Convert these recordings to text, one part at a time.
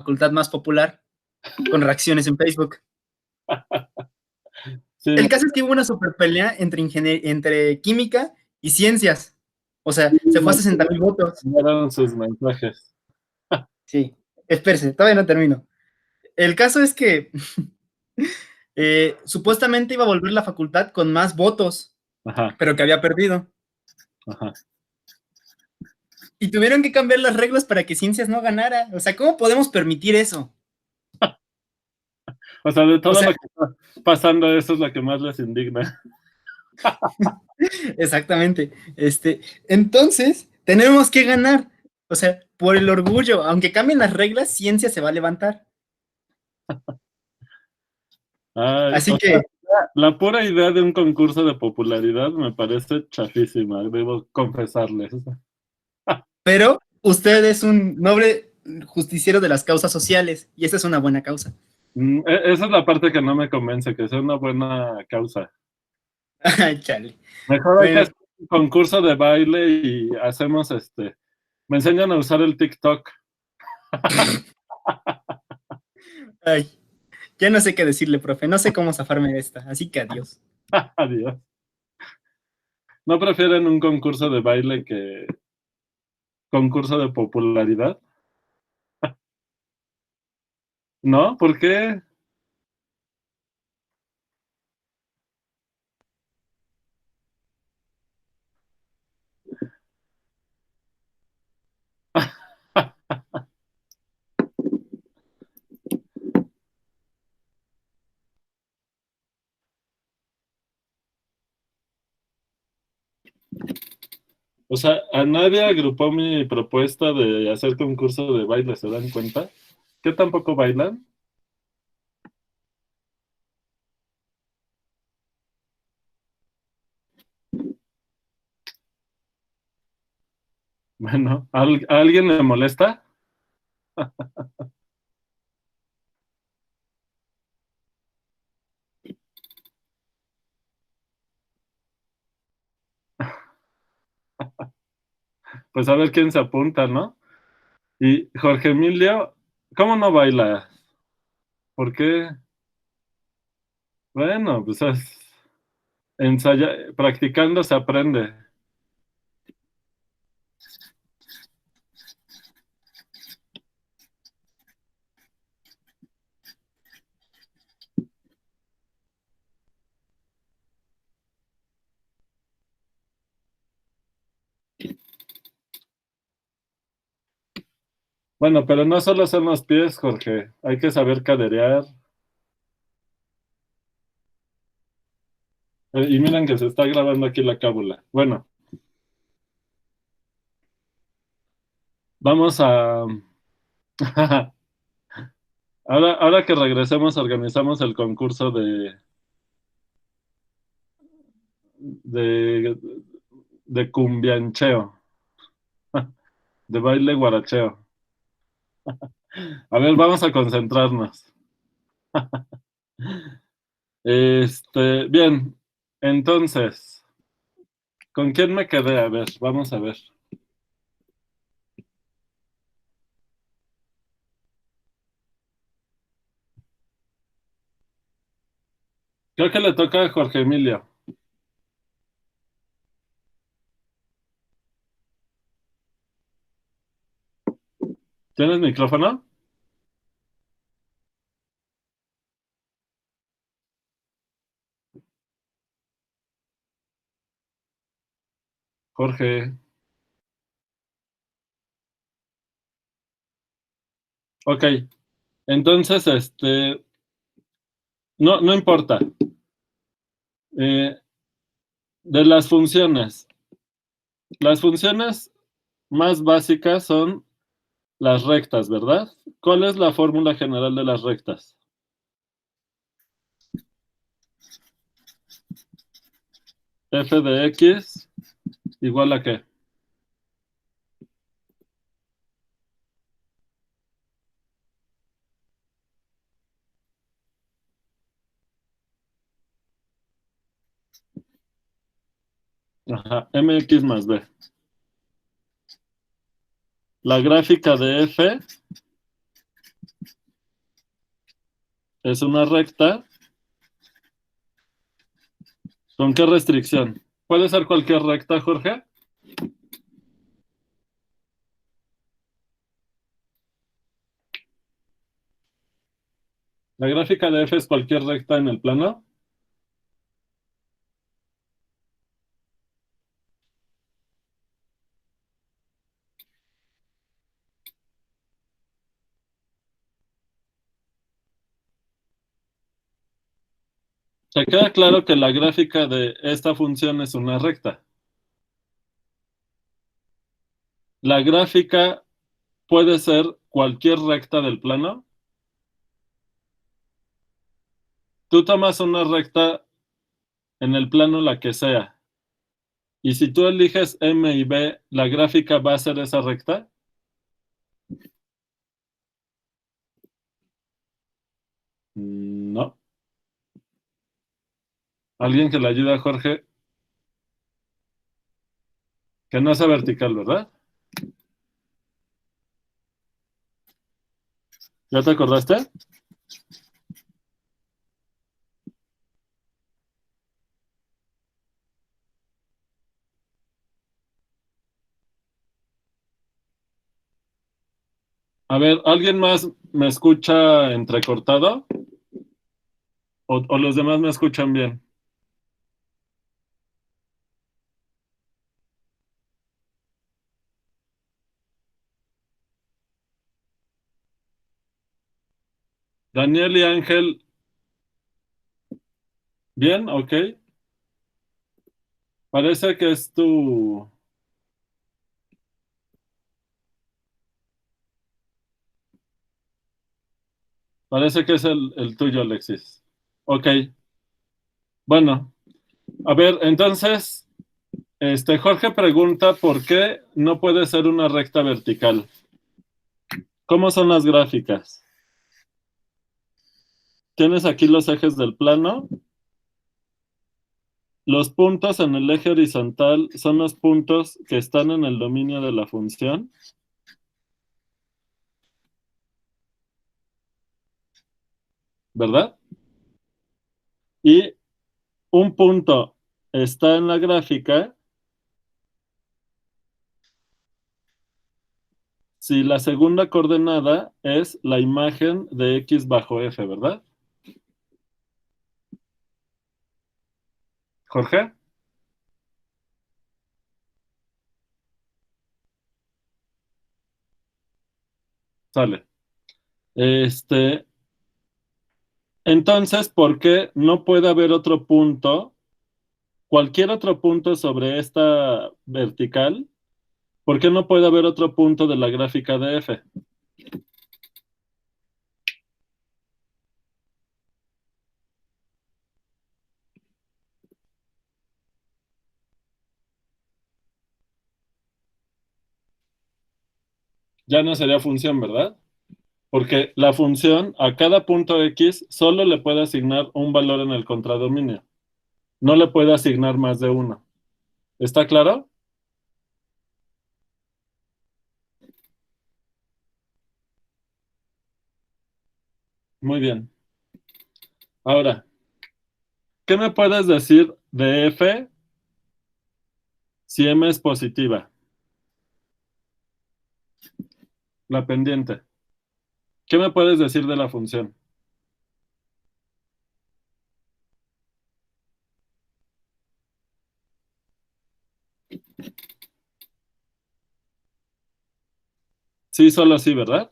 facultad más popular con reacciones en Facebook. Sí, El caso es que hubo una super pelea entre química y ciencias. O sea, se fue a 60,000 votos. mandaron sus mensajes. Sí, espérese, todavía no termino. El caso es que supuestamente iba a volver la facultad con más votos, Ajá, pero que había perdido. ajá. Y tuvieron que cambiar las reglas para que ciencias no ganara. O sea, ¿cómo podemos permitir eso? O sea, de O todo sea, lo que está pasando, eso es lo que más les indigna. exactamente. Entonces, tenemos que ganar. O sea, por el orgullo, aunque cambien las reglas, ciencia se va a levantar. Ay, Así o sea, que, la pura idea de un concurso de popularidad me parece chafísima, debo confesarles. pero usted es un noble justiciero de las causas sociales y esa es una buena causa. Esa es la parte que no me convence, que sea una buena causa. Ay, chale. Mejor hay que Bueno, hacer un concurso de baile y hacemos me enseñan a usar el TikTok. ay, ya no sé qué decirle, profe. No sé cómo zafarme de esta. Así que adiós. Adiós. ¿No prefieren un concurso de baile que concurso de popularidad? ¿No? ¿Por qué? O sea, a nadie agrupó mi propuesta de hacer concurso de baile, ¿se dan cuenta? ¿Qué tampoco bailan? Bueno, ¿a alguien le molesta? Pues a ver quién se apunta, ¿no? Y Jorge Emilio, ¿cómo no baila? ¿Por qué? Bueno, pues practicando se aprende. Bueno, pero no solo son los pies, Jorge, hay que saber caderear. Y miren que se está grabando aquí la cábula. Bueno, vamos a... Ahora que regresemos, organizamos el concurso de, de cumbiancheo, de baile guaracheo. A ver, vamos a concentrarnos. Bien, entonces, ¿con quién me quedé? A ver, vamos a ver. Creo que le toca a Jorge Emilio. ¿Tienes micrófono? Jorge. Ok, entonces, no, no importa. Eh, de las funciones más básicas son las rectas, ¿verdad? ¿Cuál es la fórmula general de las rectas? F de X igual a qué? Ajá, mx más b. La gráfica de f es una recta. ¿Con qué restricción? ¿Puede ser cualquier recta, Jorge? ¿La gráfica de f es cualquier recta en el plano? ¿Se queda claro que la gráfica de esta función es una recta? ¿La gráfica puede ser cualquier recta del plano? Tú tomas una recta en el plano la que sea, y si tú eliges M y B, ¿la gráfica va a ser esa recta? No. Alguien que le ayude a Jorge, que no sea vertical, ¿verdad? ¿Ya te acordaste? A ver, ¿alguien más me escucha entrecortado? ¿O los demás me escuchan bien? Daniel y Ángel, ¿bien? Ok. Parece que es tu... Parece que es el tuyo, Alexis. Ok. Bueno, a ver, entonces, Jorge pregunta por qué no puede ser una recta vertical. ¿Cómo son las gráficas? Tienes aquí los ejes del plano. Los puntos en el eje horizontal son los puntos que están en el dominio de la función, ¿verdad? Y un punto está en la gráfica si la segunda coordenada es la imagen de x bajo f, ¿verdad? Jorge, sale. Este, entonces, ¿por qué no puede haber otro punto, cualquier otro punto sobre esta vertical? ¿Por qué no puede haber otro punto de la gráfica de f? Ya no sería función, ¿verdad? Porque la función a cada punto x solo le puede asignar un valor en el contradominio. No le puede asignar más de uno. ¿Está claro? Muy bien. Ahora, ¿qué me puedes decir de f si m es positiva? La pendiente. ¿Qué me puedes decir de la función? Sí, solo sí, ¿verdad?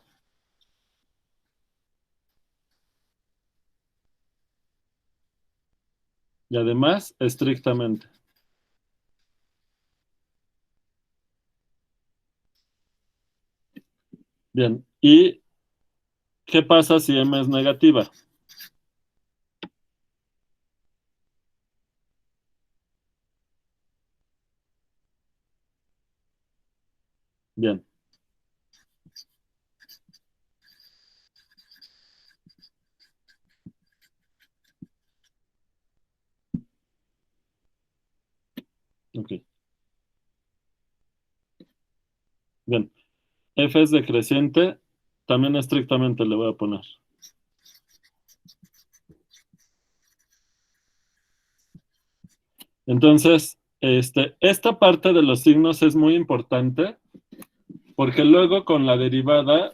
Y además, estrictamente. Bien. ¿Y qué pasa si m es negativa? Bien. Ok. Bien. F es decreciente. También estrictamente le voy a poner. Entonces, esta parte de los signos es muy importante porque luego con la derivada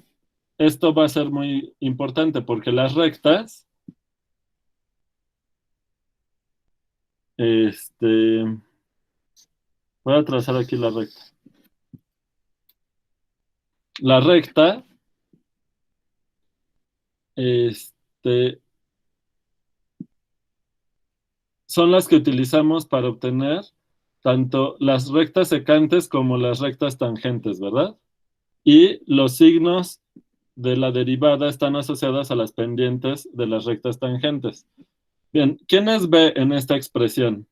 esto va a ser muy importante porque las rectas, voy a trazar aquí la recta. La recta, son las que utilizamos para obtener tanto las rectas secantes como las rectas tangentes, ¿verdad? Y los signos de la derivada están asociados a las pendientes de las rectas tangentes. Bien, ¿quién es B en esta expresión?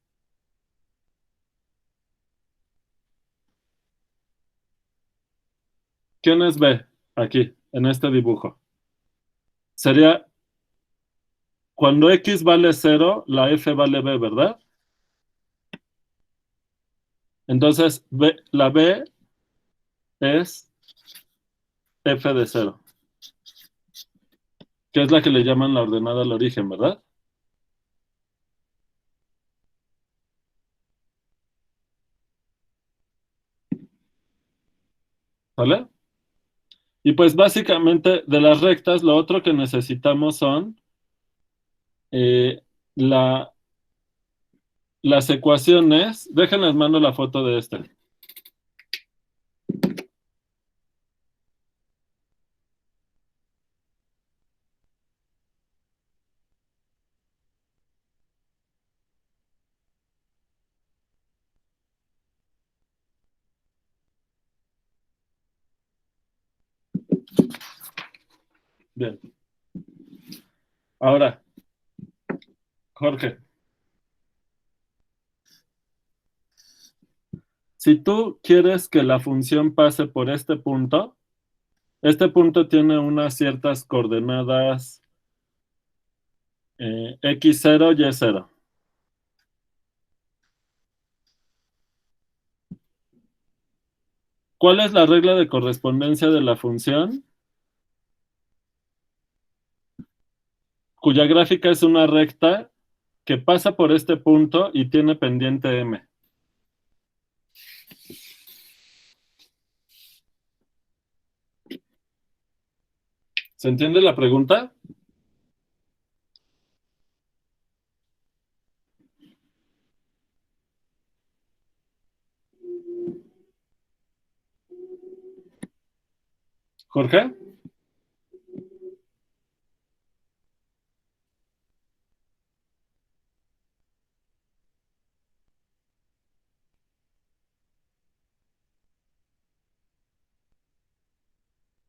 ¿Quién es B aquí, en este dibujo? Sería cuando X vale 0, la F vale B, ¿verdad? Entonces, la B es F de 0, que es la que le llaman la ordenada al origen, ¿verdad? ¿Vale? Y pues básicamente de las rectas, lo otro que necesitamos son eh, la, las ecuaciones. Déjenles mando la foto de este. Bien. Ahora, Jorge, si tú quieres que la función pase por este punto tiene unas ciertas coordenadas x0, y0. ¿Cuál es la regla de correspondencia de la función? Cuya gráfica es una recta que pasa por este punto y tiene pendiente m. ¿Se entiende la pregunta? Jorge.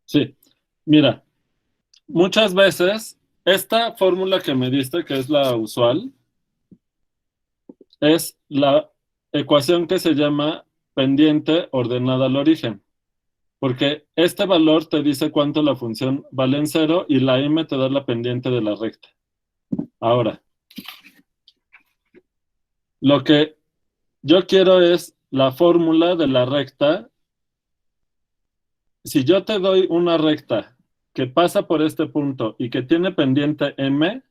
Sí. Mira, muchas veces esta fórmula que me diste, que es la usual, es la ecuación que se llama pendiente ordenada al origen, porque este valor te dice cuánto la función vale en cero y la m te da la pendiente de la recta. Ahora, lo que yo quiero es la fórmula de la recta. Si yo te doy una recta que pasa por este punto y que tiene pendiente m,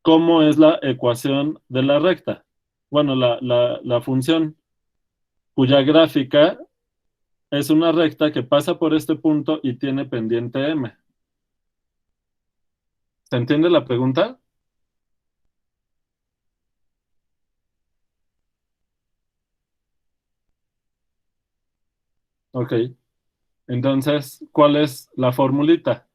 ¿cómo es la ecuación de la recta? Bueno, la función cuya gráfica es una recta que pasa por este punto y tiene pendiente m. ¿Se entiende la pregunta? Ok. Entonces, ¿cuál es la formulita?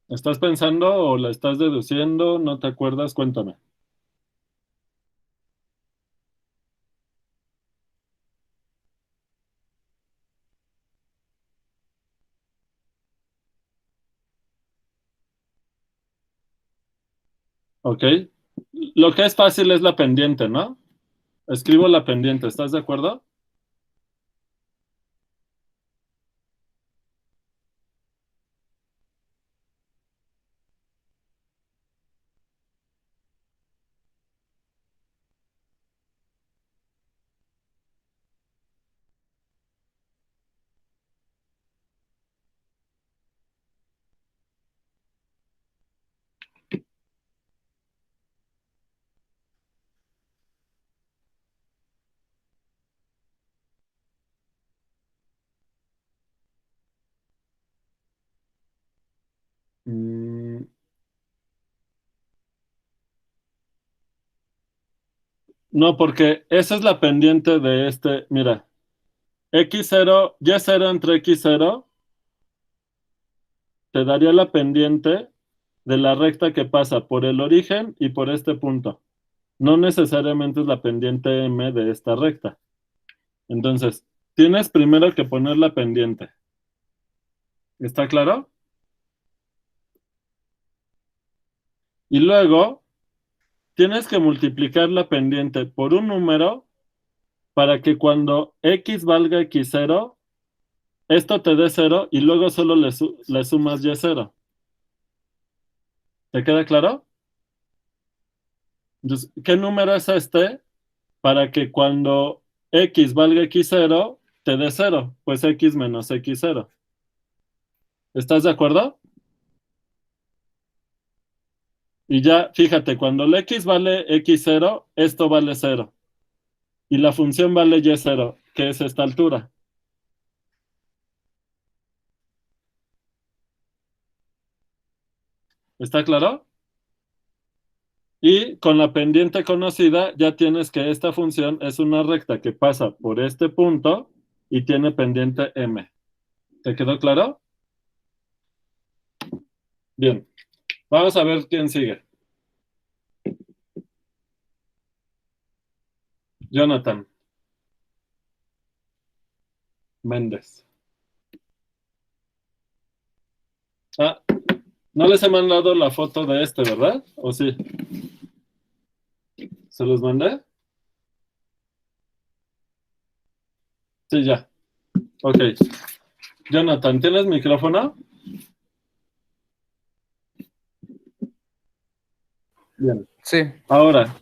¿Estás pensando o la estás deduciendo? ¿No te acuerdas? Cuéntame. ¿Ok? lo que es fácil es la pendiente, ¿no? Escribo la pendiente, ¿estás de acuerdo? Mm, no, porque esa es la pendiente de este, mira, x0, y0 entre x0 te daría la pendiente de la recta que pasa por el origen y por este punto. No necesariamente es la pendiente m de esta recta. Entonces, tienes primero que poner la pendiente. ¿Está claro? Y luego tienes que multiplicar la pendiente por un número para que cuando x valga x0, esto te dé 0 y luego solo le sumas y0. ¿Te queda claro? Entonces, ¿qué número es este para que cuando x valga x0 te dé 0? Pues x menos x0. ¿Estás de acuerdo? Y ya, fíjate, cuando el x vale x0, esto vale 0. Y la función vale y0, que es esta altura. ¿Está claro? Y con la pendiente conocida, ya tienes que esta función es una recta que pasa por este punto y tiene pendiente m. ¿Te quedó claro? Bien. Vamos a ver quién sigue. Jonathan Méndez. Ah, no les he mandado la foto de este, ¿verdad? ¿O sí? ¿Se los mandé? Sí, ya. Ok. Jonathan, ¿tienes micrófono? Bien. Sí, Ahora,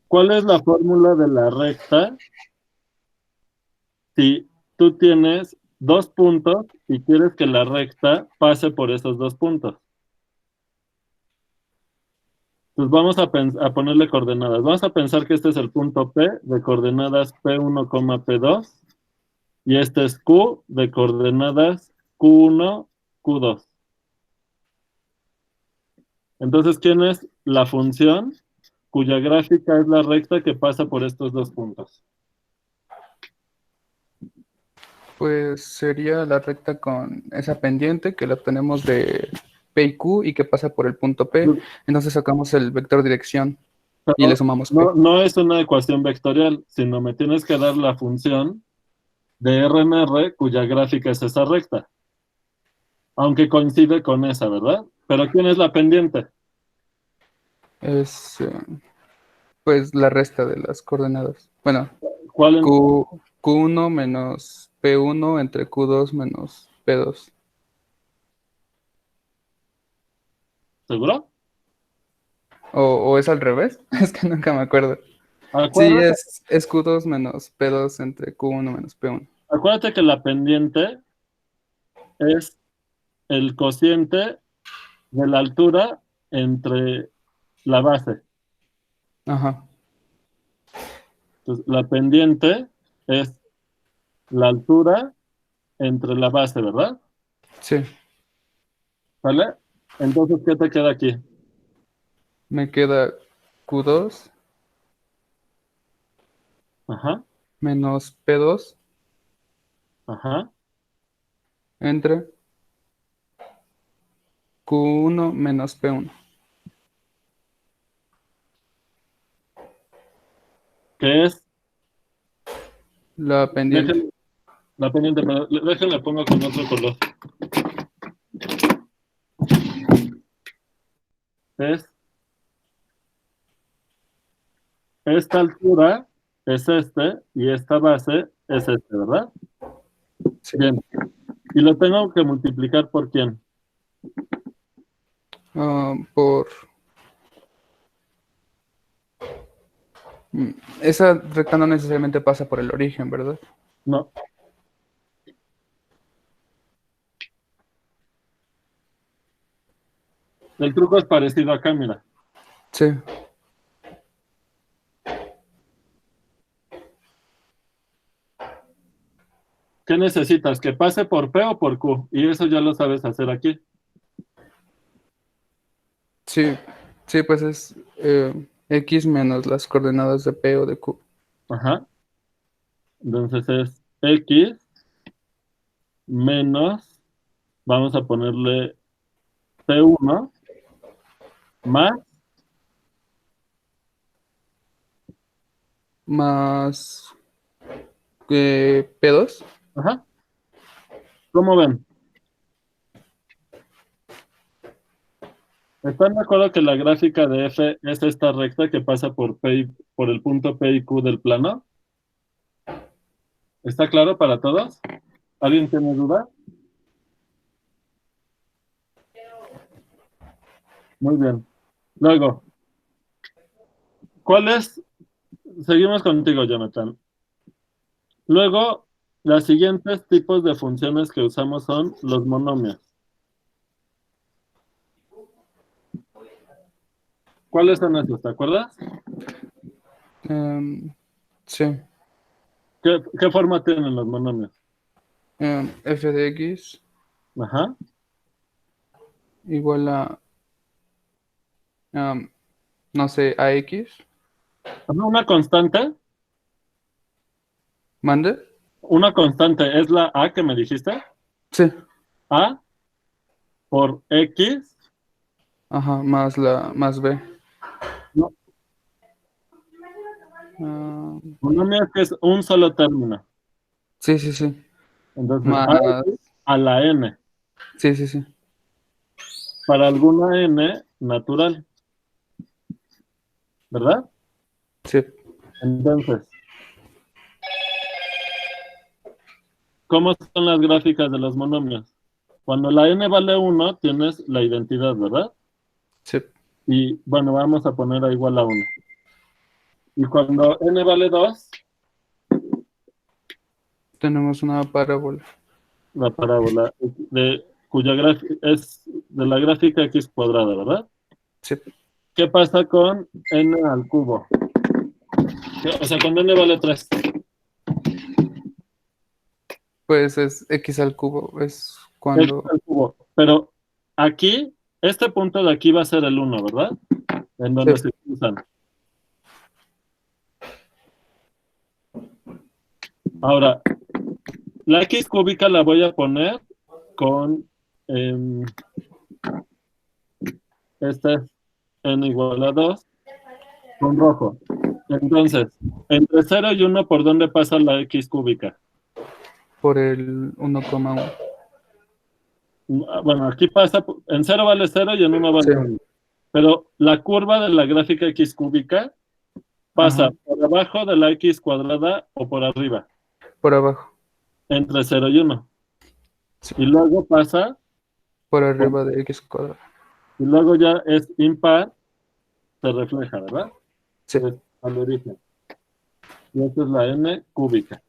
¿cuál es la fórmula de la recta si tú tienes dos puntos y quieres que la recta pase por esos dos puntos? Pues vamos a ponerle coordenadas. Vamos a pensar que este es el punto P de coordenadas P1, P2 y este es Q de coordenadas Q1, Q2. Entonces, ¿quién es la función cuya gráfica es la recta que pasa por estos dos puntos? pues sería la recta con esa pendiente que la obtenemos de P y Q y que pasa por el punto P. Entonces sacamos el vector dirección y le sumamos P. No es una ecuación vectorial, sino me tienes que dar la función de R en R cuya gráfica es esa recta. Aunque coincide con esa, ¿verdad? Pero ¿quién es la pendiente? Es pues la resta de las coordenadas. Bueno, ¿Cuál en- Q1 menos P1 entre Q2 menos P2. ¿Seguro? ¿O es al revés? Es que nunca me acuerdo. Sí, Acuérdate, es Q2 menos P2 entre Q1 menos P1. acuérdate que la pendiente es el cociente de la altura entre la base. Ajá, Entonces, la pendiente es la altura entre la base, ¿verdad? sí. ¿Vale? Entonces, ¿qué te queda aquí? Me queda Q2 Ajá, menos P2 ajá. entre Q1 menos P1. ¿Qué es? La pendiente. Déjenle, la pendiente, pero déjenle pongo con otro color. Es esta altura es este y esta base es este, ¿verdad? Sí. Bien. Y lo tengo que multiplicar por quién. Por... Esa recta no necesariamente pasa por el origen, ¿verdad? No. El truco es parecido acá, mira. Sí. ¿Qué necesitas? ¿Que pase por P o por Q? Y eso ya lo sabes hacer aquí. Sí, sí, pues es X menos las coordenadas de P o de Q. Ajá. Entonces es X menos, vamos a ponerle P1 más, Más P2. ajá. ¿Cómo ven? ¿Están de acuerdo que la gráfica de F es esta recta que pasa por por el punto P y Q del plano? ¿Está claro para todos? ¿Alguien tiene duda? Muy bien. Luego, ¿cuál es? Seguimos contigo, Jonathan. Luego, los siguientes tipos de funciones que usamos son los monomios. ¿Cuáles son esos? ¿Te acuerdas? Sí. ¿Qué forma tienen los monomios? F de X Ajá. igual a, um, no sé, AX. Una constante. ¿Mande? Una constante es la A que me dijiste. Sí. A por X. Ajá, más B. No, Ah, monomio es que es un solo término. sí, sí, sí. Entonces, Más, A a la N. sí, sí, sí. Para alguna N natural. ¿Verdad? Sí. Entonces, ¿cómo son las gráficas de los monomios? Cuando la N vale 1, tienes la identidad, ¿verdad? Sí. Y bueno, vamos a poner a igual a 1. Y cuando N vale 2, Tenemos una parábola. la parábola cuya gráfica es de la gráfica x cuadrada, ¿verdad? Sí. ¿Qué pasa con n al cubo? O sea, cuando n vale 3. Pues es X al cubo. Es X cuando. al cubo. Pero aquí, este punto de aquí va a ser el 1, ¿verdad? En Sí. donde se cruzan. Ahora, la x cúbica la voy a poner con este n igual a 2 con rojo. Entonces, entre 0 y 1, ¿por dónde pasa la x cúbica? Por el 1,1. Bueno, aquí pasa, en 0 vale 0 y en 1 Sí. vale 1. Pero la curva de la gráfica x cúbica pasa Ajá. por abajo de la x cuadrada o por arriba, Por abajo. entre 0 y 1. Sí. Y luego pasa, Por por- arriba de X cuadrado. y luego ya es impar, se refleja, ¿verdad? Sí. Es al origen. Y esta es la n cúbica.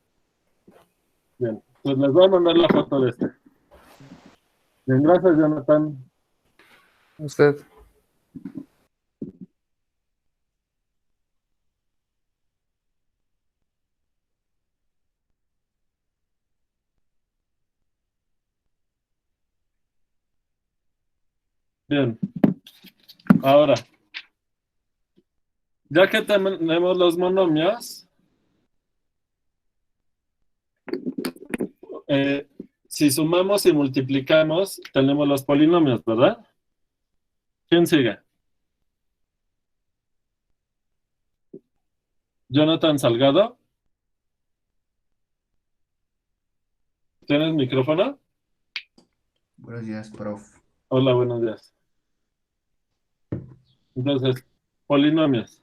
Bien, pues les voy a mandar la foto de este. Bien, gracias, Jonathan. Usted. Bien, ahora, ya que tenemos los monomios, eh, si sumamos y multiplicamos, tenemos los polinomios, ¿verdad? ¿Quién sigue? Jonathan Salgado, ¿tienes micrófono? Buenos días, prof. Hola, buenos días. Entonces, polinomios.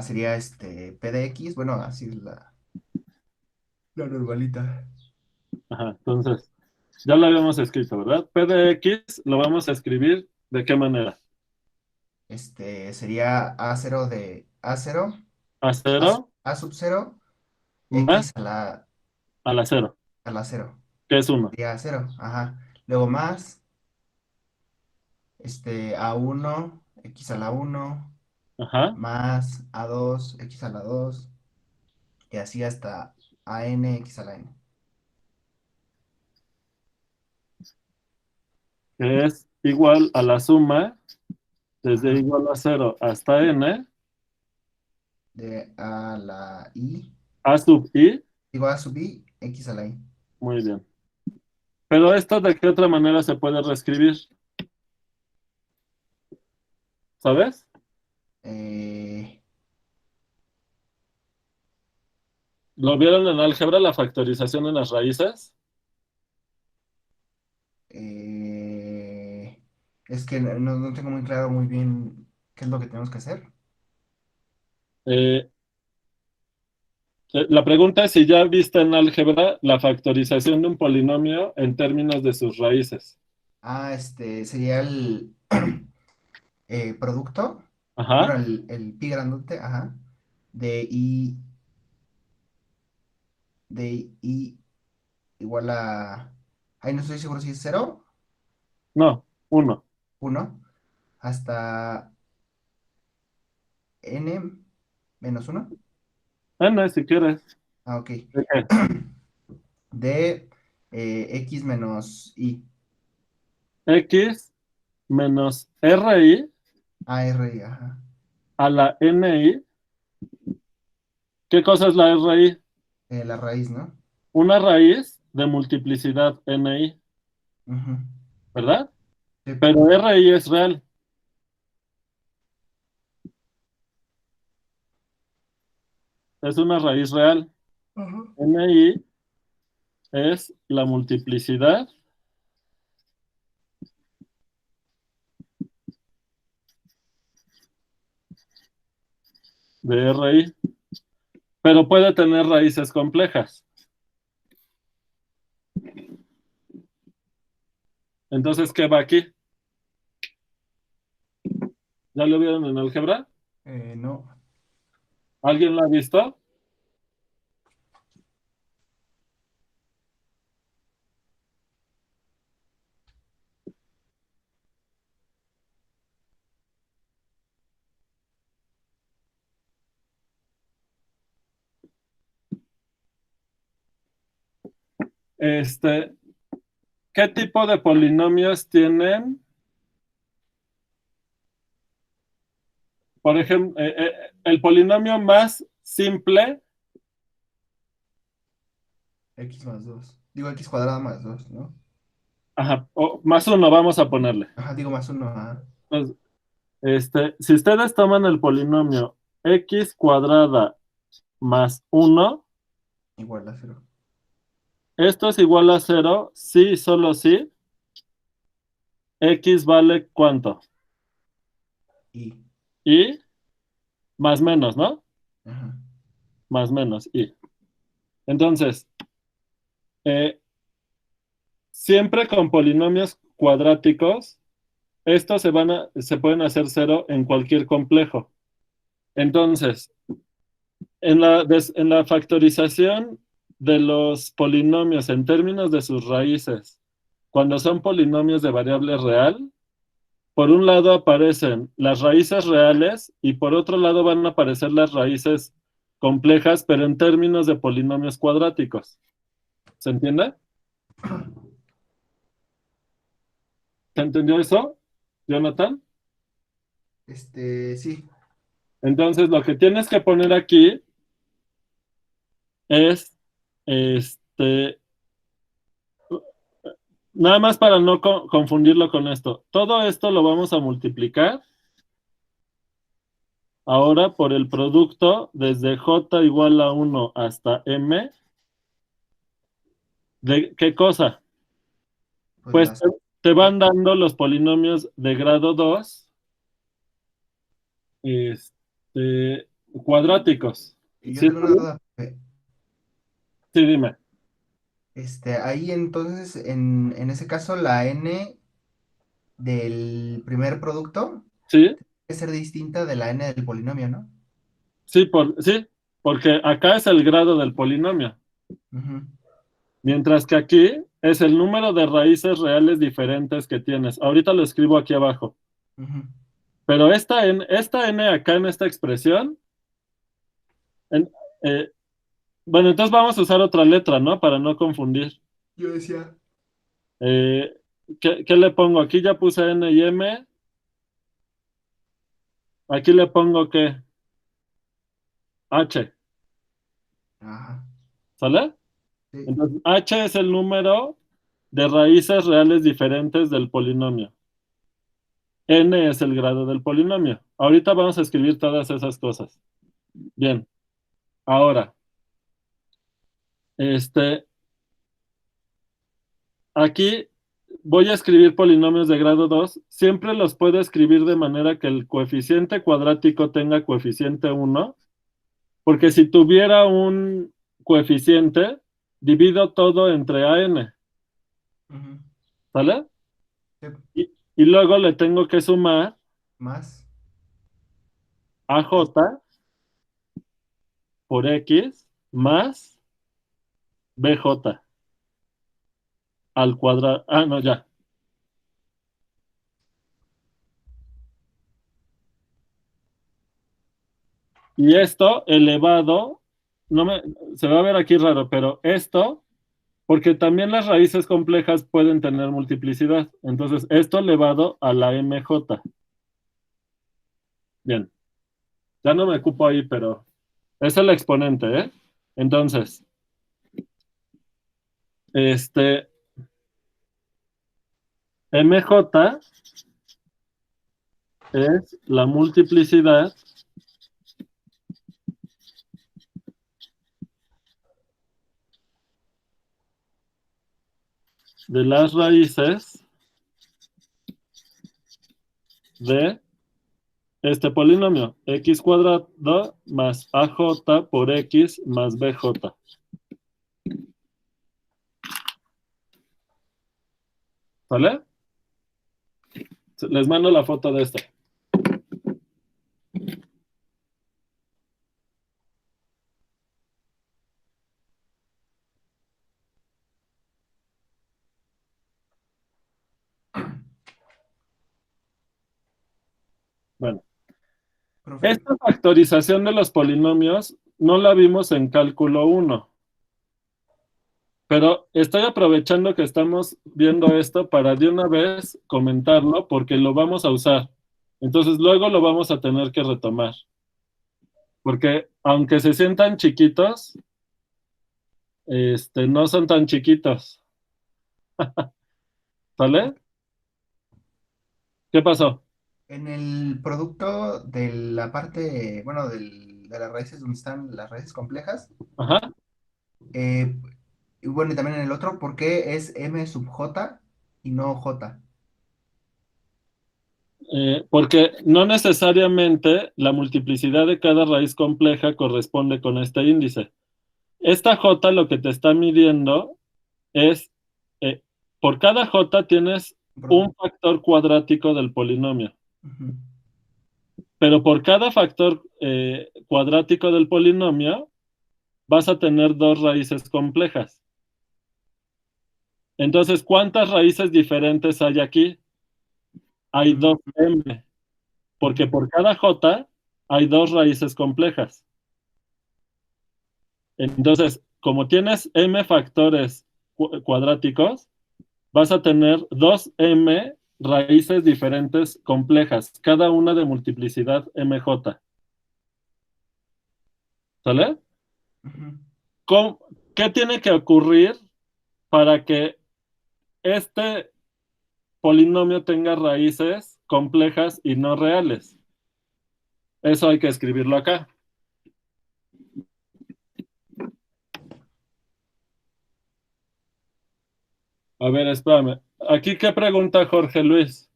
sería P de X, bueno, así es la normalita. Ajá, entonces, ya lo habíamos escrito, ¿verdad? P de X lo vamos a escribir ¿de qué manera? Sería A0 de A0, A cero A sub 0, X más a a la cero, la 0. que es uno. Sería 0, ajá. Luego más, A1, X a la 1, Ajá, más A2, X a la 2, y así hasta AN, X a la N. que es igual a la suma desde Ajá. igual a cero hasta n, De a la I, a sub i, digo A sub I, X a la I. muy bien. Pero esto de qué otra manera se puede reescribir, ¿sabes? Eh, ¿Lo vieron en álgebra, la factorización en las raíces? eh, es que no tengo muy claro muy bien qué es lo que tenemos que hacer. Eh, la pregunta es si ya viste en álgebra la factorización de un polinomio en términos de sus raíces. Sería el producto, bueno, Ajá, el pi grandote, ajá, de I igual a, ahí no estoy seguro si es 0, no, uno. 1, hasta n menos 1. No, si quieres. Ah, ok. ¿De qué? De x menos i. X menos RI ARI, ajá. a la NI. ¿Qué cosa es la RI? La raíz, ¿no? Una raíz de multiplicidad NI, Ujú. ¿verdad? Sí. Pero RI es real. Es una raíz real. Ajá. NI es la multiplicidad de RI, pero puede tener raíces complejas. Entonces, ¿qué va aquí? ¿Ya lo vieron en álgebra? No. ¿Alguien lo ha visto? Este, ¿qué tipo de polinomios tienen? Por ejemplo, el polinomio más simple, X más 2. Digo X cuadrado más 2, ¿no? ajá, más uno vamos a ponerle. Ajá, digo más 1, ajá. Entonces, si ustedes toman el polinomio x cuadrada más uno, Igual a 0. esto es igual a cero, sí y solo sí, x vale ¿cuánto? Y. Y más menos, ¿no? Ajá. Más menos, y. Entonces, eh, siempre con polinomios cuadráticos, estos se pueden hacer cero en cualquier complejo. Entonces, en la factorización de los polinomios en términos de sus raíces, cuando son polinomios de variable real, por un lado aparecen las raíces reales y por otro lado van a aparecer las raíces complejas, pero en términos de polinomios cuadráticos. ¿Se entiende? ¿Se entendió eso, Jonathan? Sí. Entonces, lo que tienes que poner aquí es, este, nada más para no confundirlo con esto. Todo esto lo vamos a multiplicar ahora por el producto desde j igual a 1 hasta m. ¿De qué cosa? Pues Pues las. te van dando los polinomios de grado 2, este, cuadráticos. Y yo ¿Sí? tengo una duda. Sí, dime. Ahí entonces, en ese caso, la n del primer producto Sí, debe ser distinta de la n del polinomio, ¿no? sí, porque acá es el grado del polinomio, Ujú, mientras que aquí es el número de raíces reales diferentes que tienes. Ahorita lo escribo aquí abajo. ujú. Pero esta n acá en esta expresión, en- eh, bueno, entonces vamos a usar otra letra, ¿no? Para no confundir. Yo decía, Eh, ¿qué le pongo? Aquí ya puse n y m. Aquí le pongo ¿qué? H, ajá, ¿sale? sí, Entonces, h es el número de raíces reales diferentes del polinomio. N es el grado del polinomio. Ahorita vamos a escribir todas esas cosas. Bien, ahora, este, aquí voy a escribir polinomios de grado 2. Siempre los puedo escribir de manera que el coeficiente cuadrático tenga coeficiente 1, porque si tuviera un coeficiente, divido todo entre AN, ujú, ¿sale? sí, Y luego le tengo que sumar más, AJ por X más BJ al cuadrado. Ah, no, ya. Y esto elevado, no me, se va a ver aquí raro, pero esto, porque también las raíces complejas pueden tener multiplicidad. Entonces, esto elevado a la MJ. Bien, ya no me ocupo ahí, pero es el exponente, ¿eh? Entonces, este, MJ es la multiplicidad de las raíces de este polinomio, x cuadrado más AJ por X más BJ. ¿Vale? Les mando la foto de esto. Bueno, profe. esta factorización de los polinomios no la vimos en cálculo 1, pero estoy aprovechando que estamos viendo esto para de una vez comentarlo porque lo vamos a usar. Entonces luego lo vamos a tener que retomar. Porque aunque se sientan chiquitos, no son tan chiquitos. ¿Sale? ¿Qué pasó? En el producto de la parte, bueno, de las raíces donde están las raíces complejas, Ajá. eh, y bueno, y también en el otro, ¿por qué es m sub j y no j? Porque no necesariamente la multiplicidad de cada raíz compleja corresponde con este índice. Esta J lo que te está midiendo es, eh, por cada J tienes un factor cuadrático del polinomio, Ujú, pero por cada factor cuadrático del polinomio vas a tener dos raíces complejas. Entonces, ¿cuántas raíces diferentes hay aquí? Hay ujú, 2m, porque ujú, por cada J hay dos raíces complejas. Entonces, como tienes m factores cuadráticos, vas a tener 2m raíces diferentes complejas, cada una de multiplicidad mj. ¿Sale? ujú. ¿Qué tiene que ocurrir para que este polinomio tenga raíces complejas y no reales? Eso hay que escribirlo acá. A ver, espérame. Aquí, ¿qué pregunta Jorge Luis?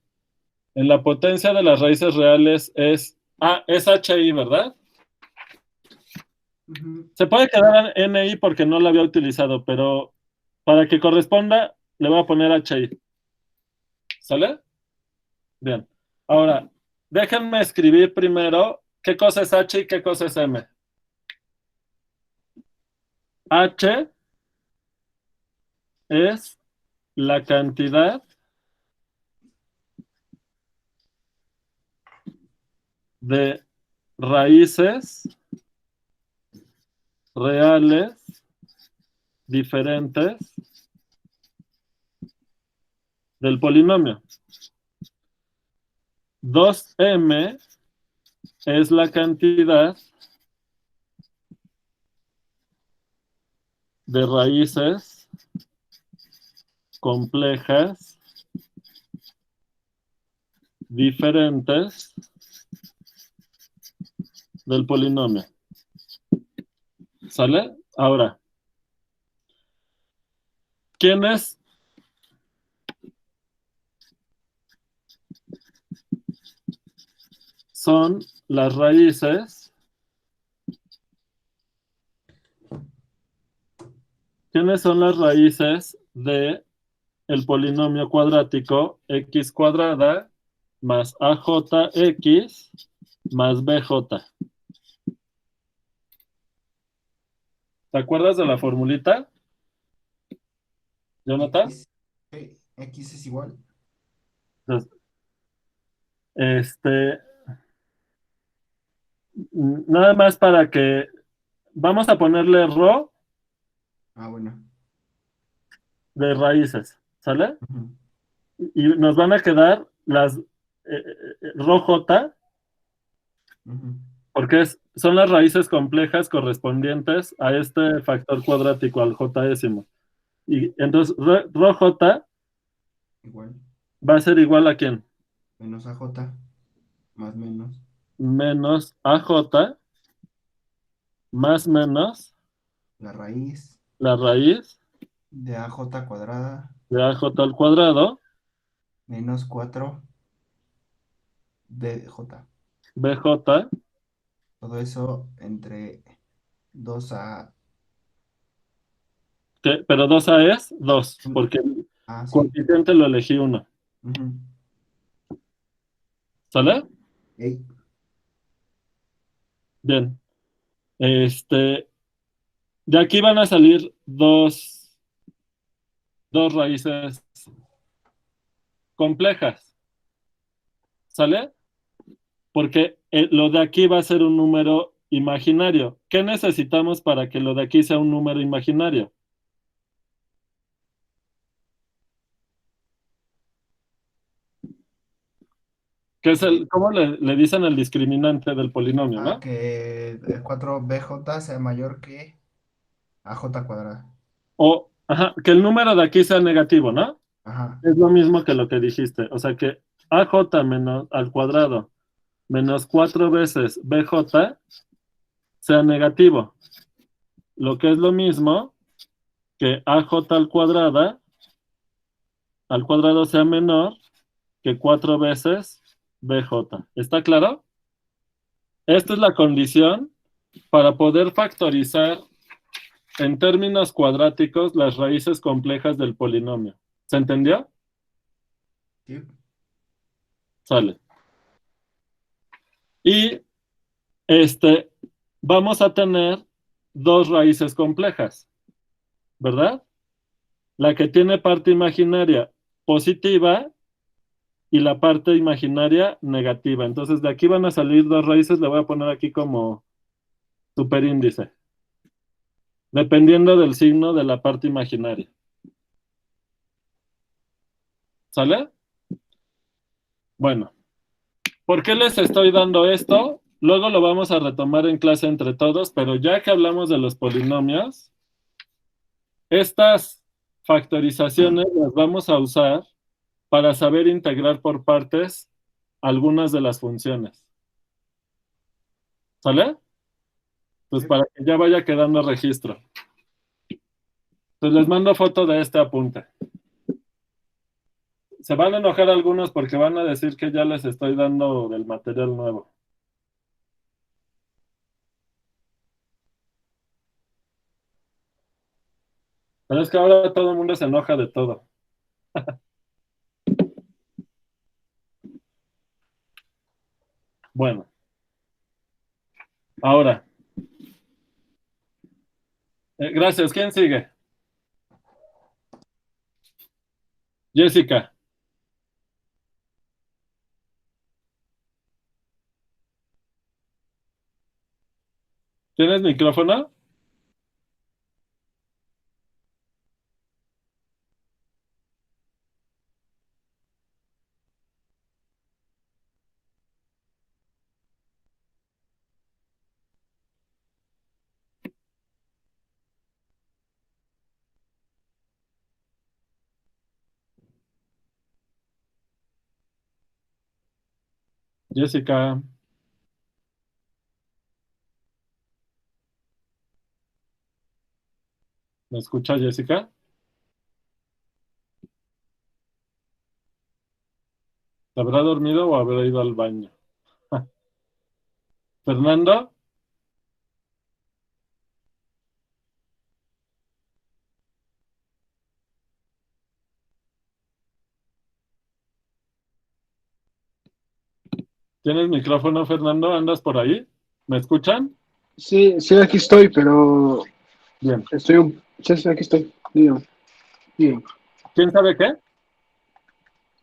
En la potencia de las raíces reales es... Ah, es HI, ¿verdad? Ujú. Se puede quedar en NI porque no lo había utilizado, pero para que corresponda, le voy a poner HI. ¿Sale? Bien. Ahora, déjenme escribir primero qué cosa es H y qué cosa es M. H es la cantidad de raíces reales diferentes del polinomio. 2m es la cantidad de raíces complejas diferentes del polinomio. ¿Sale? Ahora, ¿quiénes son las raíces? ¿Quiénes son las raíces de el polinomio cuadrático x cuadrada más AJX más BJ? ¿Te acuerdas de la formulita, Jonathan? X, sí, X es igual. Entonces, Este, nada más para que vamos a ponerle ρ Ah, bueno. de raíces, ¿sale? Ujú, Y nos van a quedar las ρj, ujú. porque son las raíces complejas correspondientes a este factor cuadrático, al jésimo. Y entonces ρj Igual. va a ser igual a quién? Menos AJ, más menos. Menos AJ más menos La raíz la raíz de AJ cuadrada de AJ al cuadrado, menos 4 BJ. BJ, Todo eso entre 2A. pero 2A es 2, Mm, porque el Ah, sí. coeficiente lo elegí 1. Ujú. ¿Sale? Ey, Bien. De aquí van a salir dos raíces complejas. ¿Sale? Porque lo de aquí va a ser un número imaginario. ¿Qué necesitamos para que lo de aquí sea un número imaginario? Que es ¿cómo le dicen el discriminante del polinomio, no? que el 4BJ sea mayor que AJ cuadrada. O, ajá, que el número de aquí sea negativo, ¿no? Ajá. Es lo mismo que lo que dijiste. O sea que AJ menos al cuadrado menos 4 veces BJ sea negativo. Lo que es lo mismo que AJ al cuadrado sea menor que 4 veces BJ. ¿Está claro? Esta es la condición para poder factorizar en términos cuadráticos las raíces complejas del polinomio. ¿Se entendió? Sí. Sale. Y vamos a tener dos raíces complejas, ¿verdad? La que tiene parte imaginaria positiva y la parte imaginaria negativa. Entonces, de aquí van a salir dos raíces, le voy a poner aquí como superíndice, dependiendo del signo de la parte imaginaria. ¿Sale? Bueno, ¿por qué les estoy dando esto? Luego lo vamos a retomar en clase entre todos, pero ya que hablamos de los polinomios, estas factorizaciones las vamos a usar para saber integrar por partes algunas de las funciones. ¿Sale? Pues Sí. para que ya vaya quedando registro. Pues les mando foto de este apunte. Se van a enojar algunos porque van a decir que ya les estoy dando del material nuevo. Pero es que ahora todo el mundo se enoja de todo. Bueno, ahora. Gracias. ¿Quién sigue? Jessica. ¿Tienes micrófono? Jessica. ¿Me escucha Jessica? ¿Se habrá dormido o habrá ido al baño? ¿Fernando? ¿Tienes micrófono, Fernando? ¿Andas por ahí? ¿Me escuchan? Sí, sí, aquí estoy, pero Bien. sí, sí, aquí estoy. Digo, digo. ¿Quién sabe qué?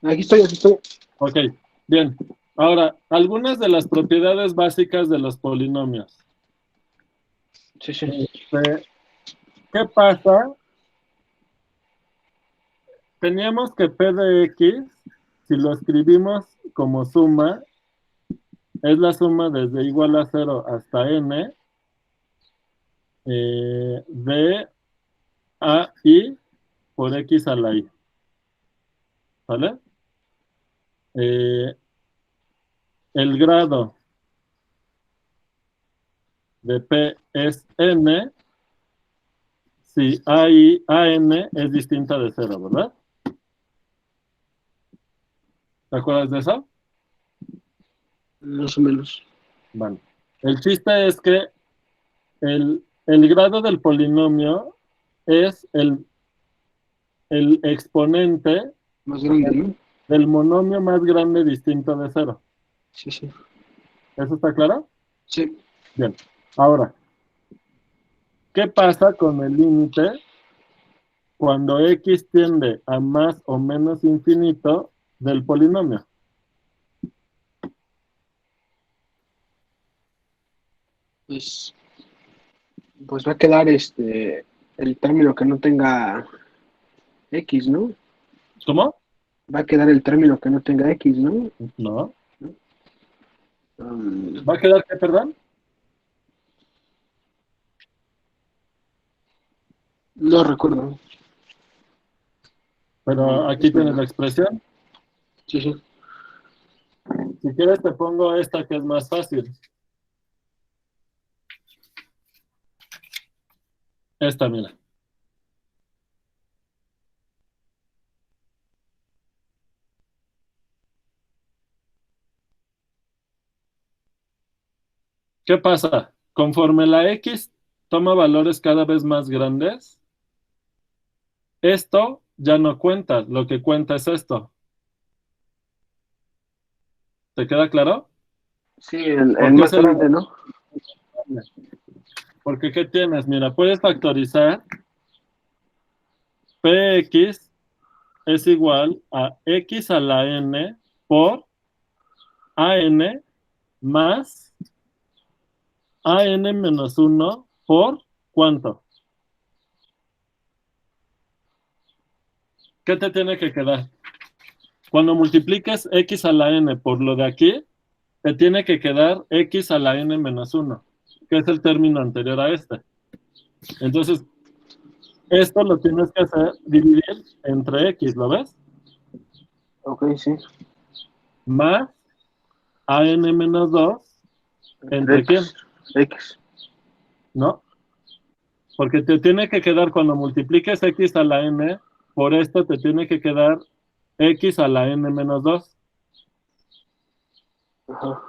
Aquí estoy, aquí estoy. Ok, bien. Ahora, algunas de las propiedades básicas de los polinomios. Sí, sí. ¿Qué pasa? Teníamos que P de X, si lo escribimos como suma, es la suma desde igual a 0 hasta n de a i por x a la i. ¿Vale? El grado de P es n si a n es distinta de 0, ¿verdad? ¿Te acuerdas de eso? Más o menos. Vale. El chiste es que el grado del polinomio es el exponente Más grande, ¿no? del monomio más grande distinto de 0. Sí, sí. ¿Eso está claro? Sí. Bien. Ahora, ¿qué pasa con el límite cuando x tiende a más o menos infinito del polinomio? Pues, pues va a quedar el término que no tenga X, ¿no? ¿Cómo? Va a quedar el término que no tenga X, ¿no? No. Um, ¿Va a quedar qué, perdón? no recuerdo. Pero aquí Es tienes verdad. la expresión. Sí, sí. Si quieres te pongo esta que es más fácil. Esta, mira. ¿Qué pasa? Conforme la x toma valores cada vez más grandes, esto ya no cuenta. Lo que cuenta es esto. ¿Te queda claro? Sí, el Porque más es el... grande, ¿no? Porque ¿qué tienes? Mira, puedes factorizar px es igual a x a la n por an más an menos 1 por ¿cuánto? ¿Qué te tiene que quedar? Cuando multipliques x a la n por lo de aquí, te tiene que quedar x a la n menos 1, que es el término anterior a este. Entonces, esto lo tienes que hacer, dividir entre x, ¿lo ves? Ok, sí. Más an menos 2, ¿entre quién? X. X. ¿No? Porque te tiene que quedar, cuando multipliques x a la n, por esto te tiene que quedar x a la n menos 2. Ajá.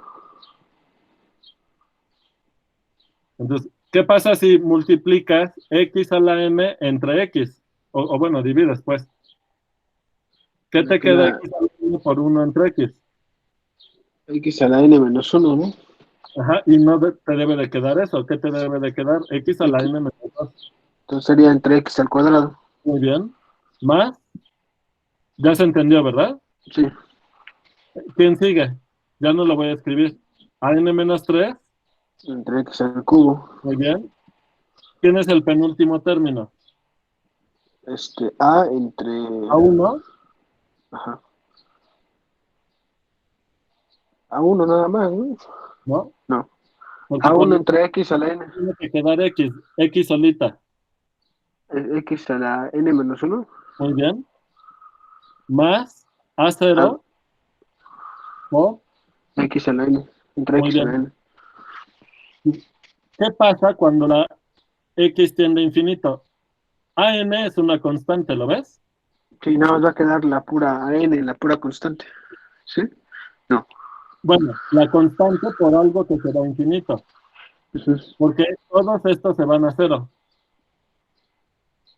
Entonces, ¿qué pasa si multiplicas x a la n entre x? o bueno, divides, pues. ¿Qué te Me queda queda x a la n por 1 entre x? X a la n menos 1, ¿no? Ajá, y no te debe de quedar eso. ¿Qué te debe de quedar? X a la X. n menos 2. Entonces sería entre x al cuadrado. Muy bien. Más, ya se entendió, ¿verdad? Sí, ¿Quién sigue? Ya no lo voy a escribir. A n menos 3. entre x al cubo. Muy bien. ¿Quién es el penúltimo término? A entre... A 1. Ajá. A 1 nada más, ¿no? ¿No? No. Porque A 1 cuando entre x a la n. tiene que quedar x solita. X a la n menos 1. Muy bien. Más A, A0 por, x a la n. Entre muy x a la bien. n. ¿Qué pasa cuando la x tiende a infinito? AN es una constante, ¿lo ves? Sí, nada más va a quedar la pura n, la pura constante. ¿Sí? No. Bueno, la constante por algo que será infinito, Ujú. porque todos estos se van a cero,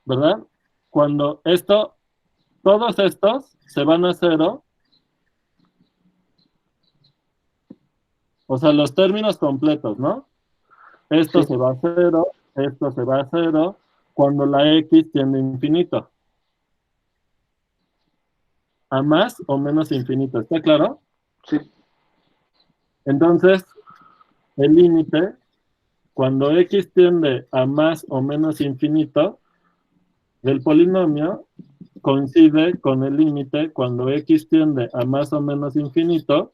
¿verdad? Cuando todos estos se van a cero, o sea, los términos completos, ¿no? Esto Sí. se va a cero, esto se va a cero, cuando la x tiende a infinito. A más o menos infinito, ¿está claro? Sí. Entonces, el límite, cuando x tiende a más o menos infinito del polinomio, coincide con el límite cuando x tiende a más o menos infinito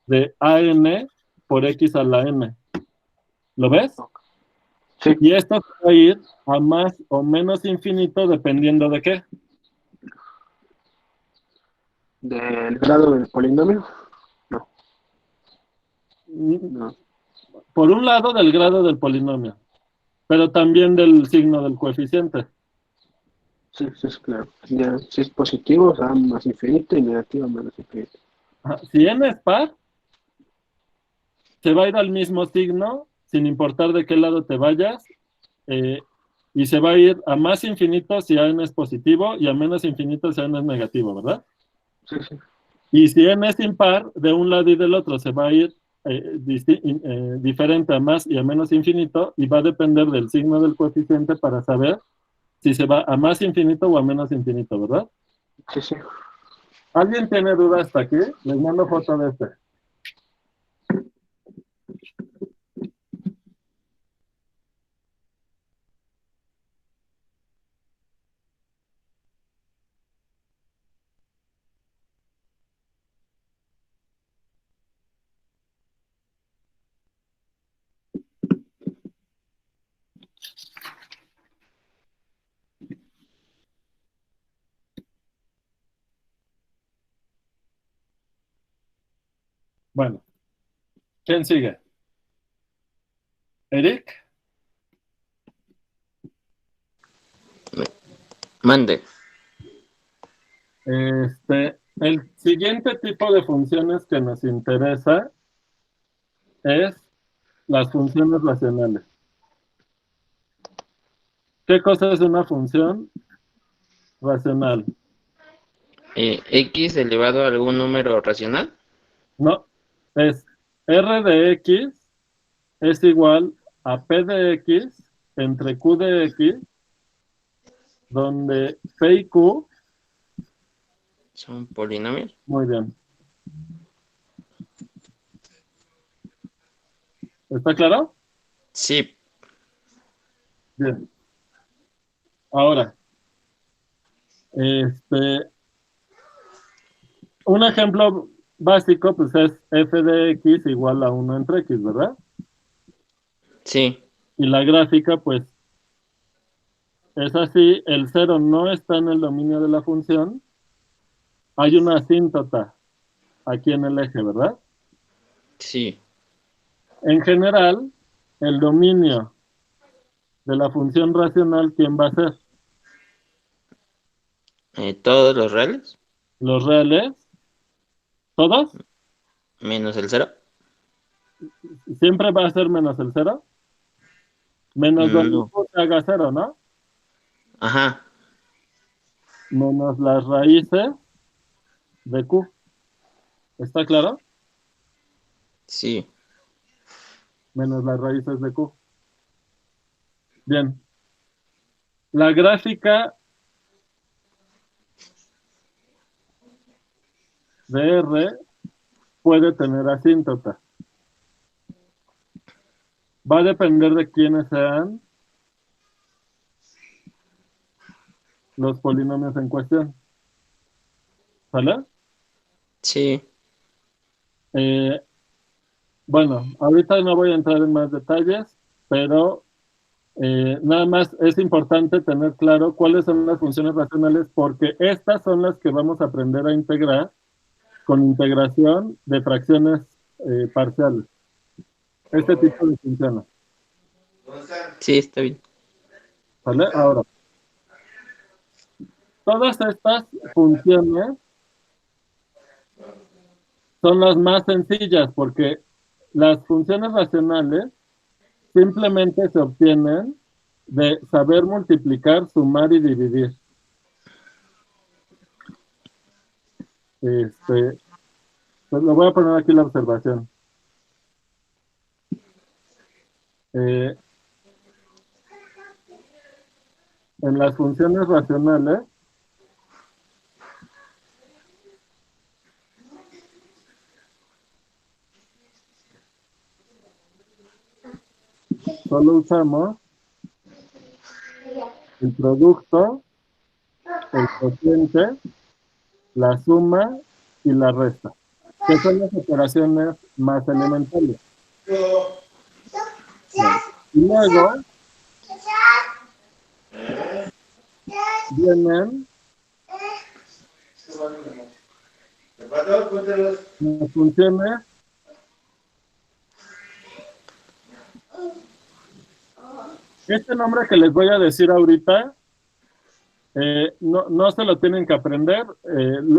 de an por x a la n. ¿Lo ves? Sí. Y esto va a ir a más o menos infinito dependiendo de qué. Del grado del polinomio. No. No. Por un lado, del grado del polinomio, pero también del signo del coeficiente. Sí, sí, es claro. Ya, si es positivo, será más infinito y negativo menos infinito. Si n es par, se va a ir al mismo signo, sin importar de qué lado te vayas, y se va a ir a más infinito si n es positivo y a menos infinito si n es negativo, ¿verdad? Sí, sí. Y si n es impar, de un lado y del otro se va a ir diferente a más y a menos infinito, y va a depender del signo del coeficiente para saber si se va a más infinito o a menos infinito, ¿verdad? Sí, sí. ¿Alguien tiene duda hasta aquí? Les mando foto de este. Bueno, ¿quién sigue? ¿Eric? Mande. El siguiente tipo de funciones que nos interesa es las funciones racionales. ¿Qué cosa es una función racional? X elevado a algún número racional. No, es R de X es igual a P de X entre Q de X, donde P y Q, Son polinomios. muy bien. ¿Está claro? Sí. Bien. Ahora, un ejemplo básico pues es f de x igual a 1 entre x, ¿verdad? Sí. Y la gráfica pues es así, el 0 no está en el dominio de la función, hay una asíntota aquí en el eje, ¿verdad? Sí. En general, el dominio de la función racional, ¿quién va a ser? Todos los reales ¿Los reales? ¿Todos? menos el cero. ¿Siempre va a ser menos el 0? Menos donde No. Q se haga 0, ¿no? Ajá. menos las raíces de Q. ¿Está claro? Sí. Menos las raíces de Q. Bien. La gráfica de R puede tener asíntota. Va a depender de quiénes sean los polinomios en cuestión. ¿Sale? Sí. Bueno, ahorita no voy a entrar en más detalles, pero nada más es importante tener claro cuáles son las funciones racionales, porque estas son las que vamos a aprender a integrar con integración de fracciones parciales. Este tipo de funciones. Sí, está bien. ¿Vale? Ahora, todas estas funciones son las más sencillas porque las funciones racionales simplemente se obtienen de saber multiplicar, sumar y dividir. Pues lo voy a poner aquí la observación. En las funciones racionales, solo usamos el producto, el cociente, la suma y la resta, que son las operaciones más elementales. Y luego vienen las funciones este nombre que les voy a decir ahorita no se lo tienen que aprender,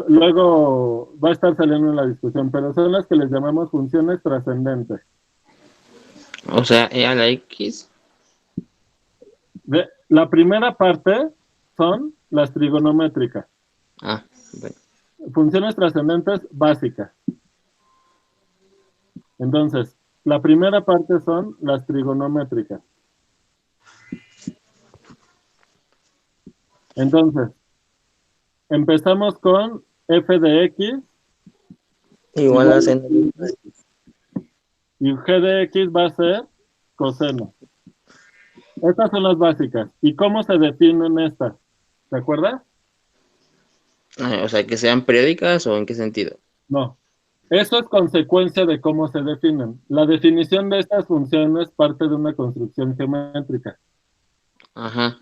luego va a estar saliendo en la discusión, pero son las que les llamamos funciones trascendentes. O sea, E a la X. La primera parte son las trigonométricas. Ah, bueno. Funciones trascendentes básicas. Entonces, la primera parte son las trigonométricas. Entonces, empezamos con f de x Igual a seno. y g de x va a ser coseno. Estas son las básicas. ¿Y cómo se definen estas? ¿Te acuerdas? O sea, que sean periódicas o en qué sentido. No. Eso es consecuencia de cómo se definen. La definición de estas funciones parte de una construcción geométrica. Ajá.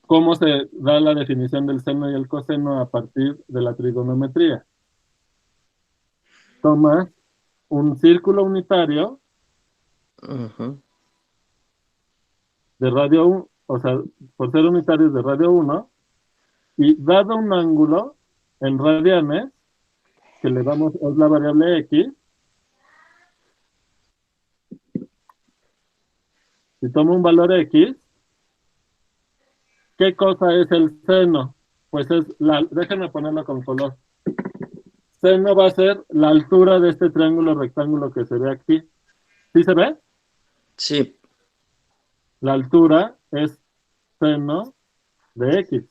¿Cómo se da la definición del seno y el coseno a partir de la trigonometría? Tomas un círculo unitario Ajá. de radio 1, o sea, por ser unitarios de radio 1, y dado un ángulo en radianes, que le damos, es la variable x, si tomo un valor x, ¿qué cosa es el seno? Pues es déjenme ponerlo con color. Seno va a ser la altura de este triángulo rectángulo que se ve aquí. ¿Sí se ve? Sí. La altura es seno de x.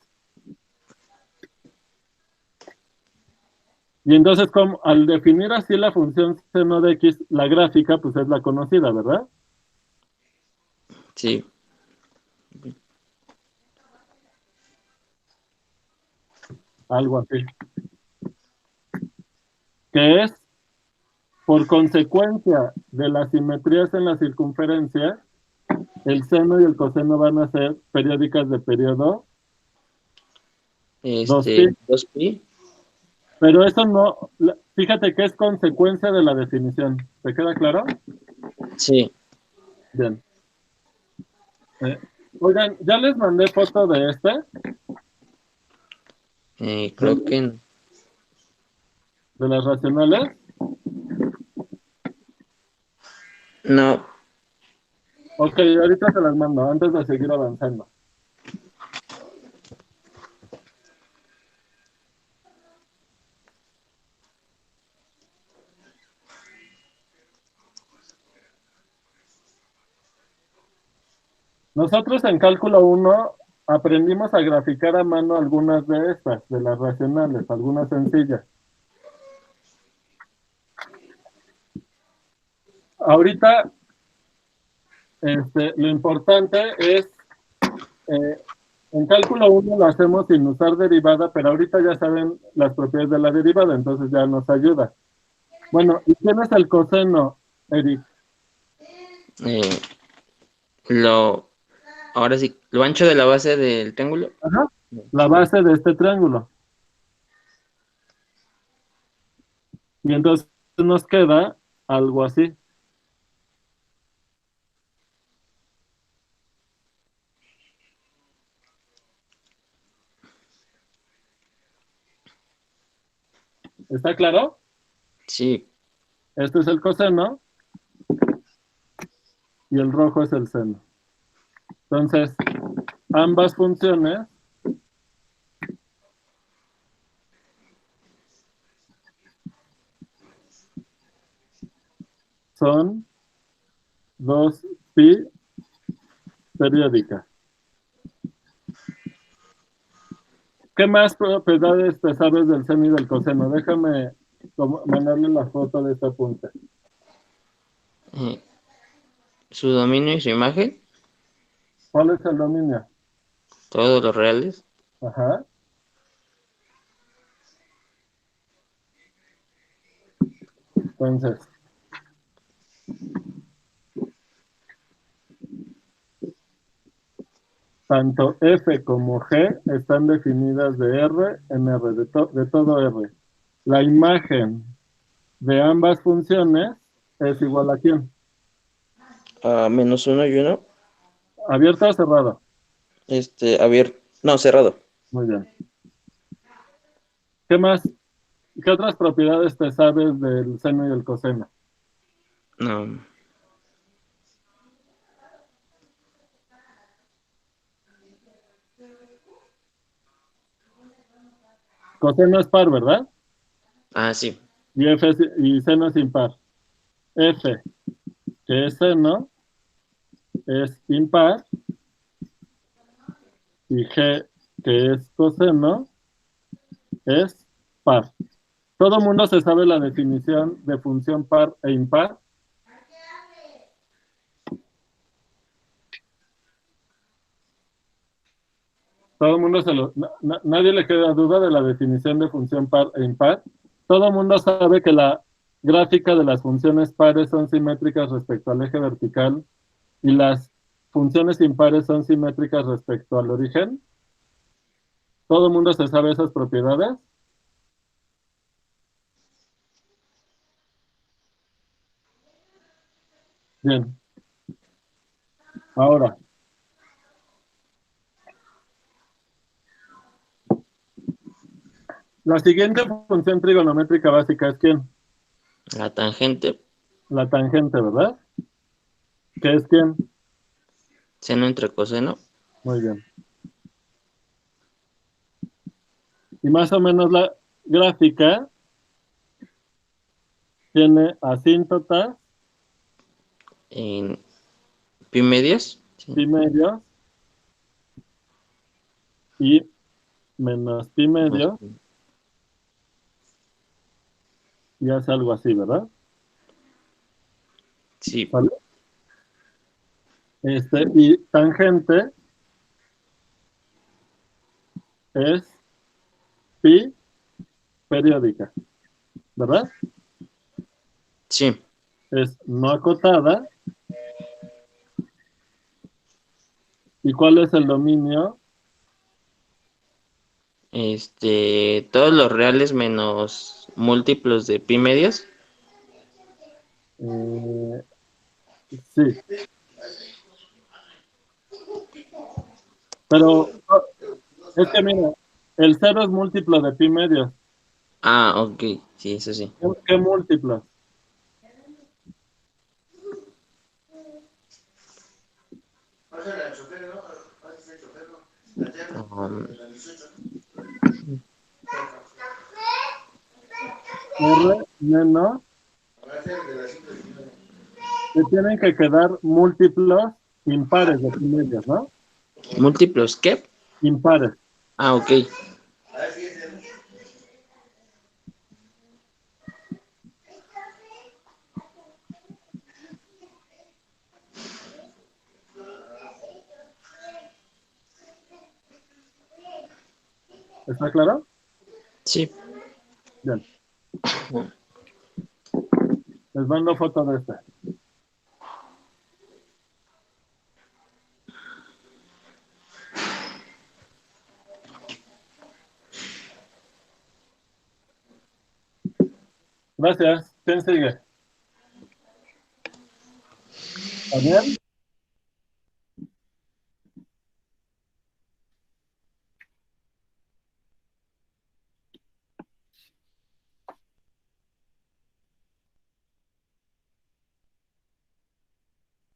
Y entonces, al definir así la función seno de x, la gráfica, pues es la conocida, ¿verdad? Sí. Algo así. Que es, por consecuencia de las simetrías en la circunferencia, el seno y el coseno van a ser periódicas de periodo 2pi. 2pi. Pero eso no, fíjate que es consecuencia de la definición. ¿Te queda claro? Sí. Bien. Oigan, ya les mandé foto de este. Creo que no. De las racionales. No. Ok, ahorita se las mando, antes de seguir avanzando. Nosotros en cálculo 1 aprendimos a graficar a mano algunas de estas, de las racionales, algunas sencillas. Ahorita, lo importante es, en cálculo 1 lo hacemos sin usar derivada, pero ahorita ya saben las propiedades de la derivada, entonces ya nos ayuda. Bueno, ¿y quién es el coseno, Eric? Eh, ahora sí, lo ancho de la base del triángulo. Ajá, la base de este triángulo. Y entonces nos queda algo así. ¿Está claro? Sí, Este es el coseno y el rojo es el seno. Entonces, ambas funciones son 2pi periódicas. ¿Qué más propiedades te sabes del seno y del coseno? Déjame mandarle la foto de esta punta. eh, su dominio y su imagen, ¿Cuál es el dominio? todos los reales. Ajá. Entonces, tanto F como G están definidas de R en R, de todo R. La imagen de ambas funciones es igual a ¿quién? A -1 y 1. ¿Abierto o cerrado? Abierto. No, cerrado. Muy bien. ¿Qué más? ¿Qué otras propiedades te sabes del seno y el coseno? No. Coseno es par, ¿verdad? Ah, sí. Y seno es impar. F, que es seno, es impar. Y G, que es coseno, es par. ¿Todo mundo se sabe la definición de función par e impar? Todo el mundo nadie le queda duda de la definición de función par e impar. Todo el mundo sabe que la gráfica de las funciones pares son simétricas respecto al eje vertical y las funciones impares son simétricas respecto al origen. Todo el mundo se sabe esas propiedades. Bien. Ahora, la siguiente función trigonométrica básica es ¿quién? La tangente, La tangente, ¿verdad? ¿Qué es quién? seno entre coseno. Muy bien. Y más o menos la gráfica tiene asíntotas, En pi medias. Sí. pi medios y menos pi medio, y hace algo así, ¿verdad? Sí. ¿Vale? Y tangente es pi periódica, ¿verdad? Sí. Es no acotada. ¿Y cuál es el dominio? Todos los reales menos múltiplos de pi medias. Sí. Pero es que mira, el cero es múltiplo de pi medios. Ah, ok. Sí, eso sí. ¿Qué múltiplos? Um, R menos. Que tienen que quedar múltiplos impares de primerios, ¿no? ¿Múltiplos qué? Impares. Ah, ok. ¿Está claro? Sí. Bien. Les mando foto de este. Gracias. ¿Quién sigue? ¿Daniel?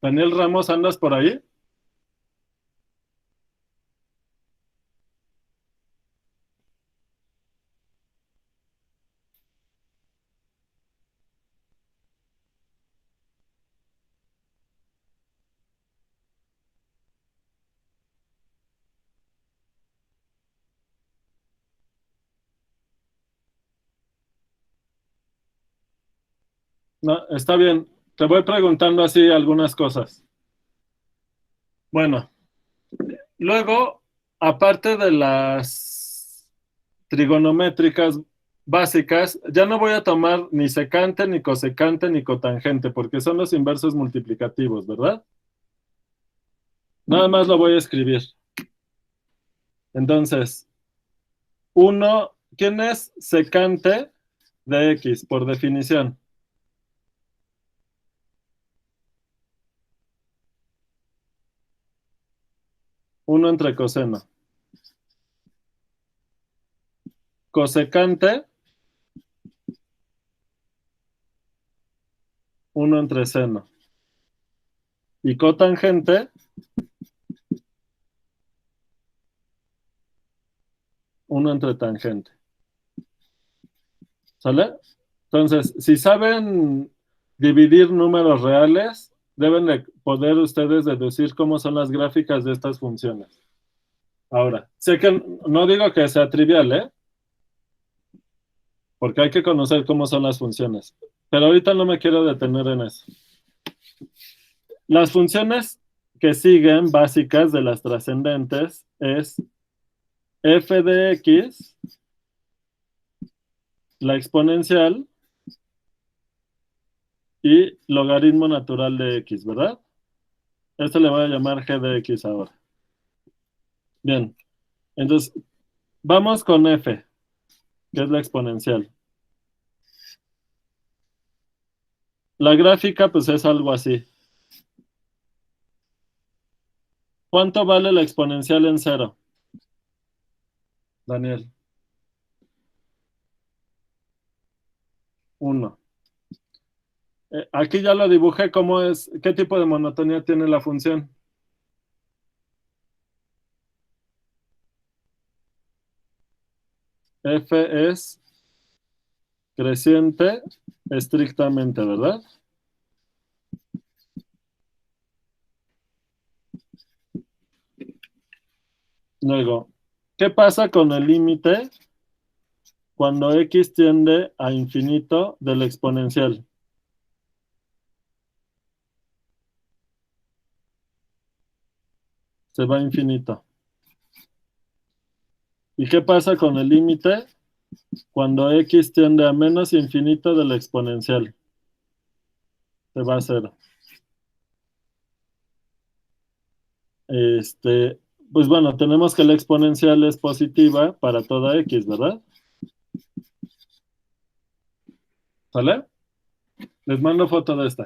Daniel Ramos, ¿andas por ahí? No, está bien. Te voy preguntando así algunas cosas. Bueno, luego, aparte de las trigonométricas básicas, ya no voy a tomar ni secante, ni cosecante, ni cotangente, porque son los inversos multiplicativos, ¿verdad? Nada más lo voy a escribir. Entonces, uno, ¿quién es secante de X por definición? Uno entre coseno. Cosecante, uno entre seno. Y cotangente, uno entre tangente. ¿Sale? Entonces, si saben dividir números reales, deben de poder ustedes deducir cómo son las gráficas de estas funciones. Ahora, sé que no digo que sea trivial, ¿eh? Porque hay que conocer cómo son las funciones. Pero ahorita no me quiero detener en eso. Las funciones que siguen básicas de las trascendentes es f de x, la exponencial y logaritmo natural de x, ¿verdad? Esto le voy a llamar g de x ahora. Bien, entonces vamos con f, que es la exponencial. La gráfica pues es algo así. ¿Cuánto vale la exponencial en cero? Daniel. 1. Aquí ya lo dibujé, ¿cómo es? ¿Qué tipo de monotonía tiene la función? F es creciente estrictamente, ¿verdad? Luego, ¿qué pasa con el límite cuando x tiende a infinito del exponencial? Se va a infinito. ¿Y qué pasa con el límite cuando x tiende a menos infinito del exponencial? Se va a cero. Pues bueno, tenemos que la exponencial es positiva para toda x, ¿verdad? ¿Sale? Les mando foto de esta.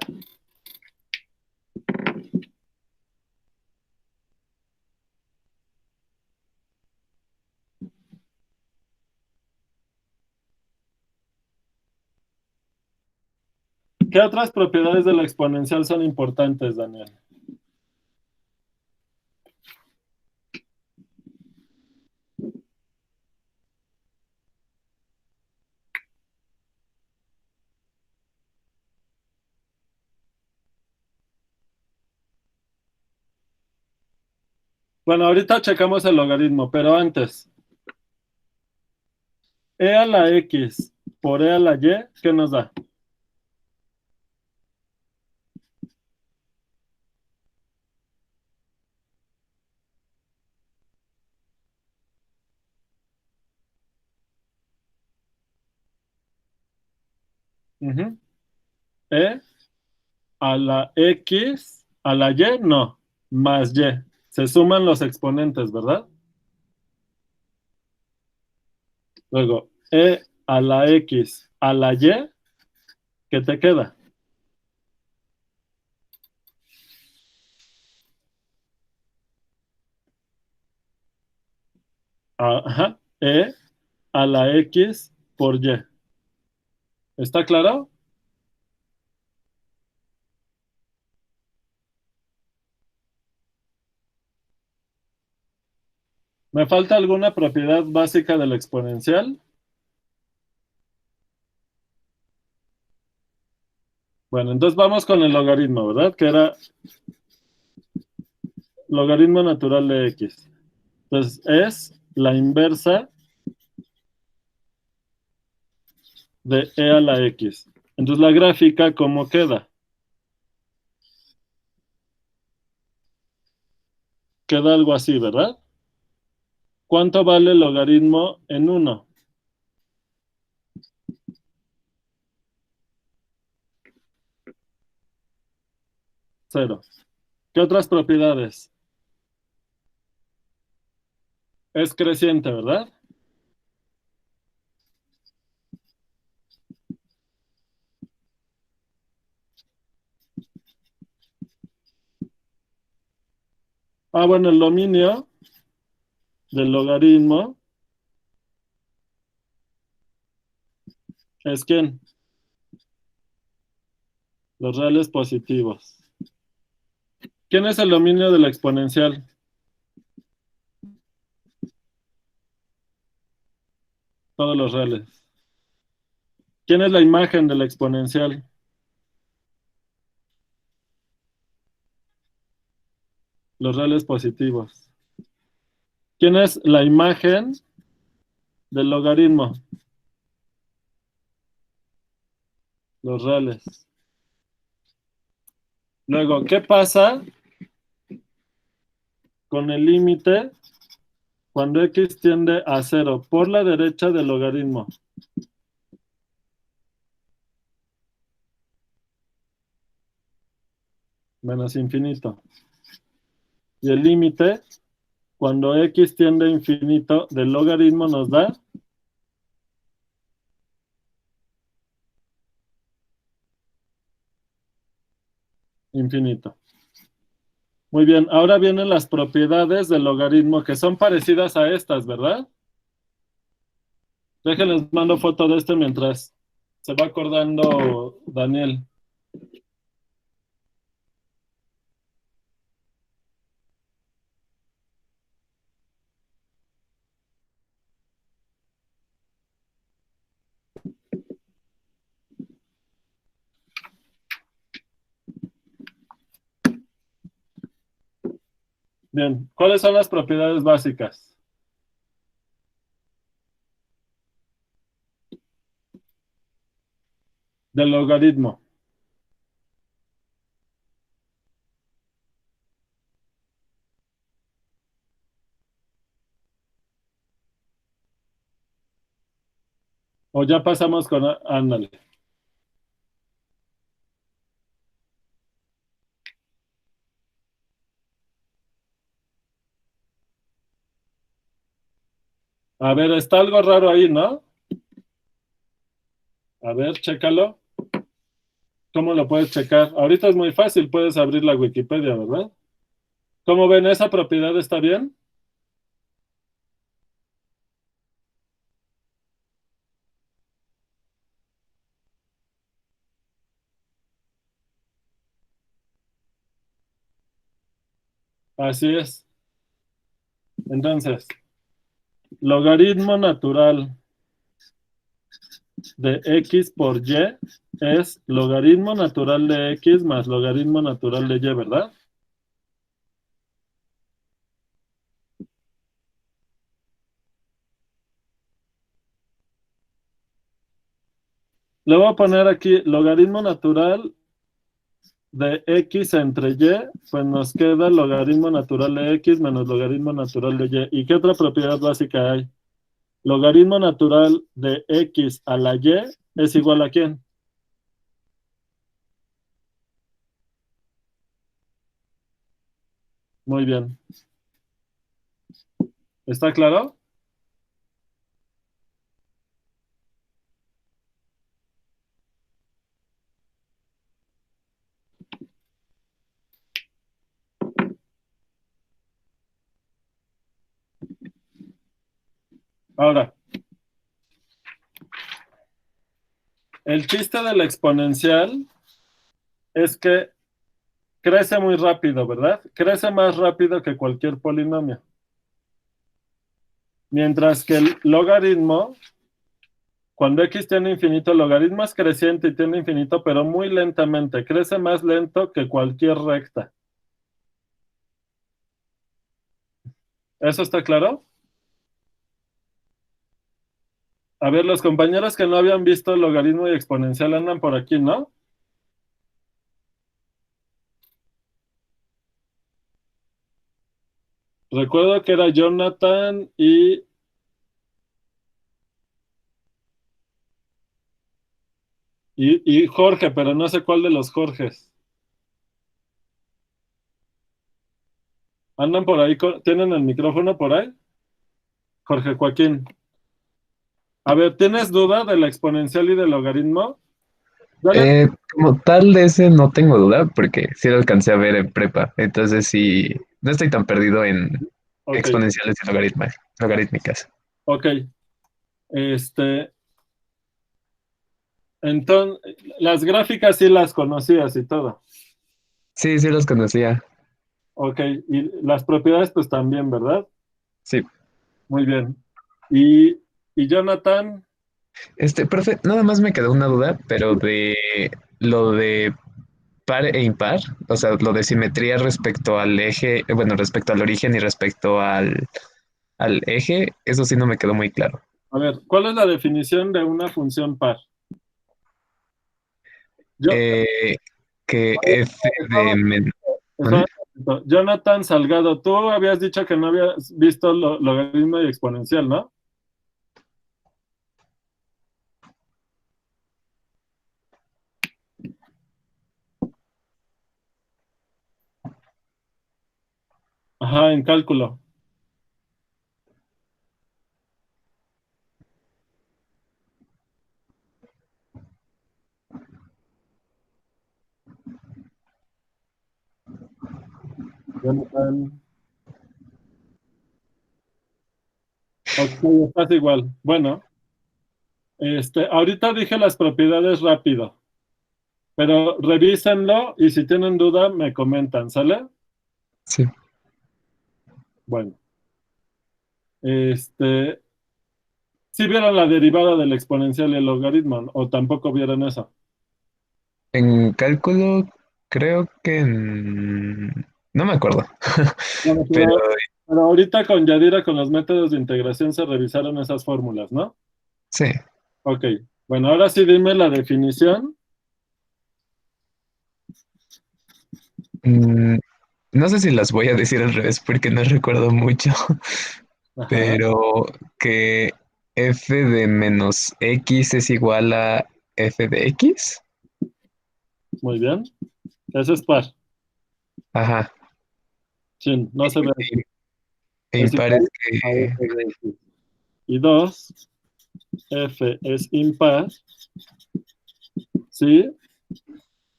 ¿Qué otras propiedades de la exponencial son importantes, Daniel? Bueno, ahorita checamos el logaritmo, pero antes. E a la X por E a la Y, ¿qué nos da? Ujú. E a la X, a la Y, no, más Y. Se suman los exponentes, ¿verdad? Luego, E a la X, a la Y, ¿qué te queda? Ajá, E a la X por Y. ¿Está claro? ¿Me falta alguna propiedad básica del exponencial? Bueno, entonces vamos con el logaritmo, ¿verdad? Que era logaritmo natural de X. Entonces es la inversa de E a la X. Entonces la gráfica, ¿cómo queda? Queda algo así, ¿verdad? ¿Cuánto vale el logaritmo en 1? 0. ¿Qué otras propiedades? Es creciente, ¿verdad? Ah, bueno, el dominio del logaritmo es ¿quién? Los reales positivos. ¿Quién es el dominio de la exponencial? Todos los reales. ¿Quién es la imagen de la exponencial? Los reales positivos. ¿Quién es la imagen del logaritmo? Los reales. Luego, ¿qué pasa con el límite cuando x tiende a 0 por la derecha del logaritmo? Menos infinito. Y el límite cuando x tiende a infinito del logaritmo nos da infinito. Muy bien, ahora vienen las propiedades del logaritmo que son parecidas a estas, ¿verdad? Déjenles mando foto de este mientras se va acordando Daniel. Bien, ¿cuáles son las propiedades básicas? Del logaritmo. O ya pasamos con, ándale. A ver, está algo raro ahí, ¿no? A ver, chécalo. ¿Cómo lo puedes checar? Ahorita es muy fácil, puedes abrir la Wikipedia, ¿verdad? ¿Cómo ven? ¿Esa propiedad está bien? Así es. Entonces, logaritmo natural de x por y es logaritmo natural de x más logaritmo natural de y, ¿verdad? Le voy a poner aquí logaritmo natural de x entre y, pues nos queda logaritmo natural de x menos logaritmo natural de y. ¿Y qué otra propiedad básica hay? Logaritmo natural de x a la y es igual a ¿quién? Muy bien. ¿Está claro? Ahora, el chiste de la exponencial es que crece muy rápido, ¿verdad? Crece más rápido que cualquier polinomio. Mientras que el logaritmo, cuando x tiene infinito, el logaritmo es creciente y tiene infinito, pero muy lentamente. Crece más lento que cualquier recta. ¿Eso está claro? A ver, los compañeros que no habían visto logaritmo y exponencial andan por aquí, ¿no? Recuerdo que era Jonathan y Jorge, pero no sé cuál de los Jorges. ¿Andan por ahí? ¿Tienen el micrófono por ahí? Jorge Joaquín. A ver, ¿tienes duda de la exponencial y del logaritmo? Como tal de ese no tengo duda, porque sí lo alcancé a ver en prepa. Entonces sí, no estoy tan perdido en Ok, exponenciales y logarítmicas. ok. Entonces, las gráficas sí las conocías y todo. Sí, sí los conocía. Ok, y las propiedades pues también, ¿verdad? Sí. Muy bien. Y Jonathan, Profe, nada más me quedó una duda, pero de lo de par e impar, o sea, lo de simetría respecto al eje, bueno, respecto al origen y respecto al eje, eso sí no me quedó muy claro. a ver, ¿cuál es la definición de una función par? Yo, Eh, que f de men- espera ¿Mande? un momento. Jonathan Salgado, tú habías dicho que no habías visto logaritmo y exponencial, ¿no? Ajá, en cálculo. Jonathan. Ok, estás igual. Bueno, ahorita dije las propiedades rápido, pero revísenlo y si tienen duda me comentan, ¿sale? Sí. Bueno, ¿sí vieron la derivada del exponencial y el logaritmo o tampoco vieron eso? En cálculo, creo que no me acuerdo. Bueno, Pero pero ahorita con Yadira, con los métodos de integración se revisaron esas fórmulas, ¿no? sí. Ok, bueno, ahora sí dime la definición. Mm, no sé si las voy a decir al revés porque no recuerdo mucho, Ajá, pero que f de menos x es igual a f de x. muy bien. Eso es par. Ajá. Sí, no se ve aquí. E Es impar es igual a que f de x. Y dos, f es impar, ¿sí?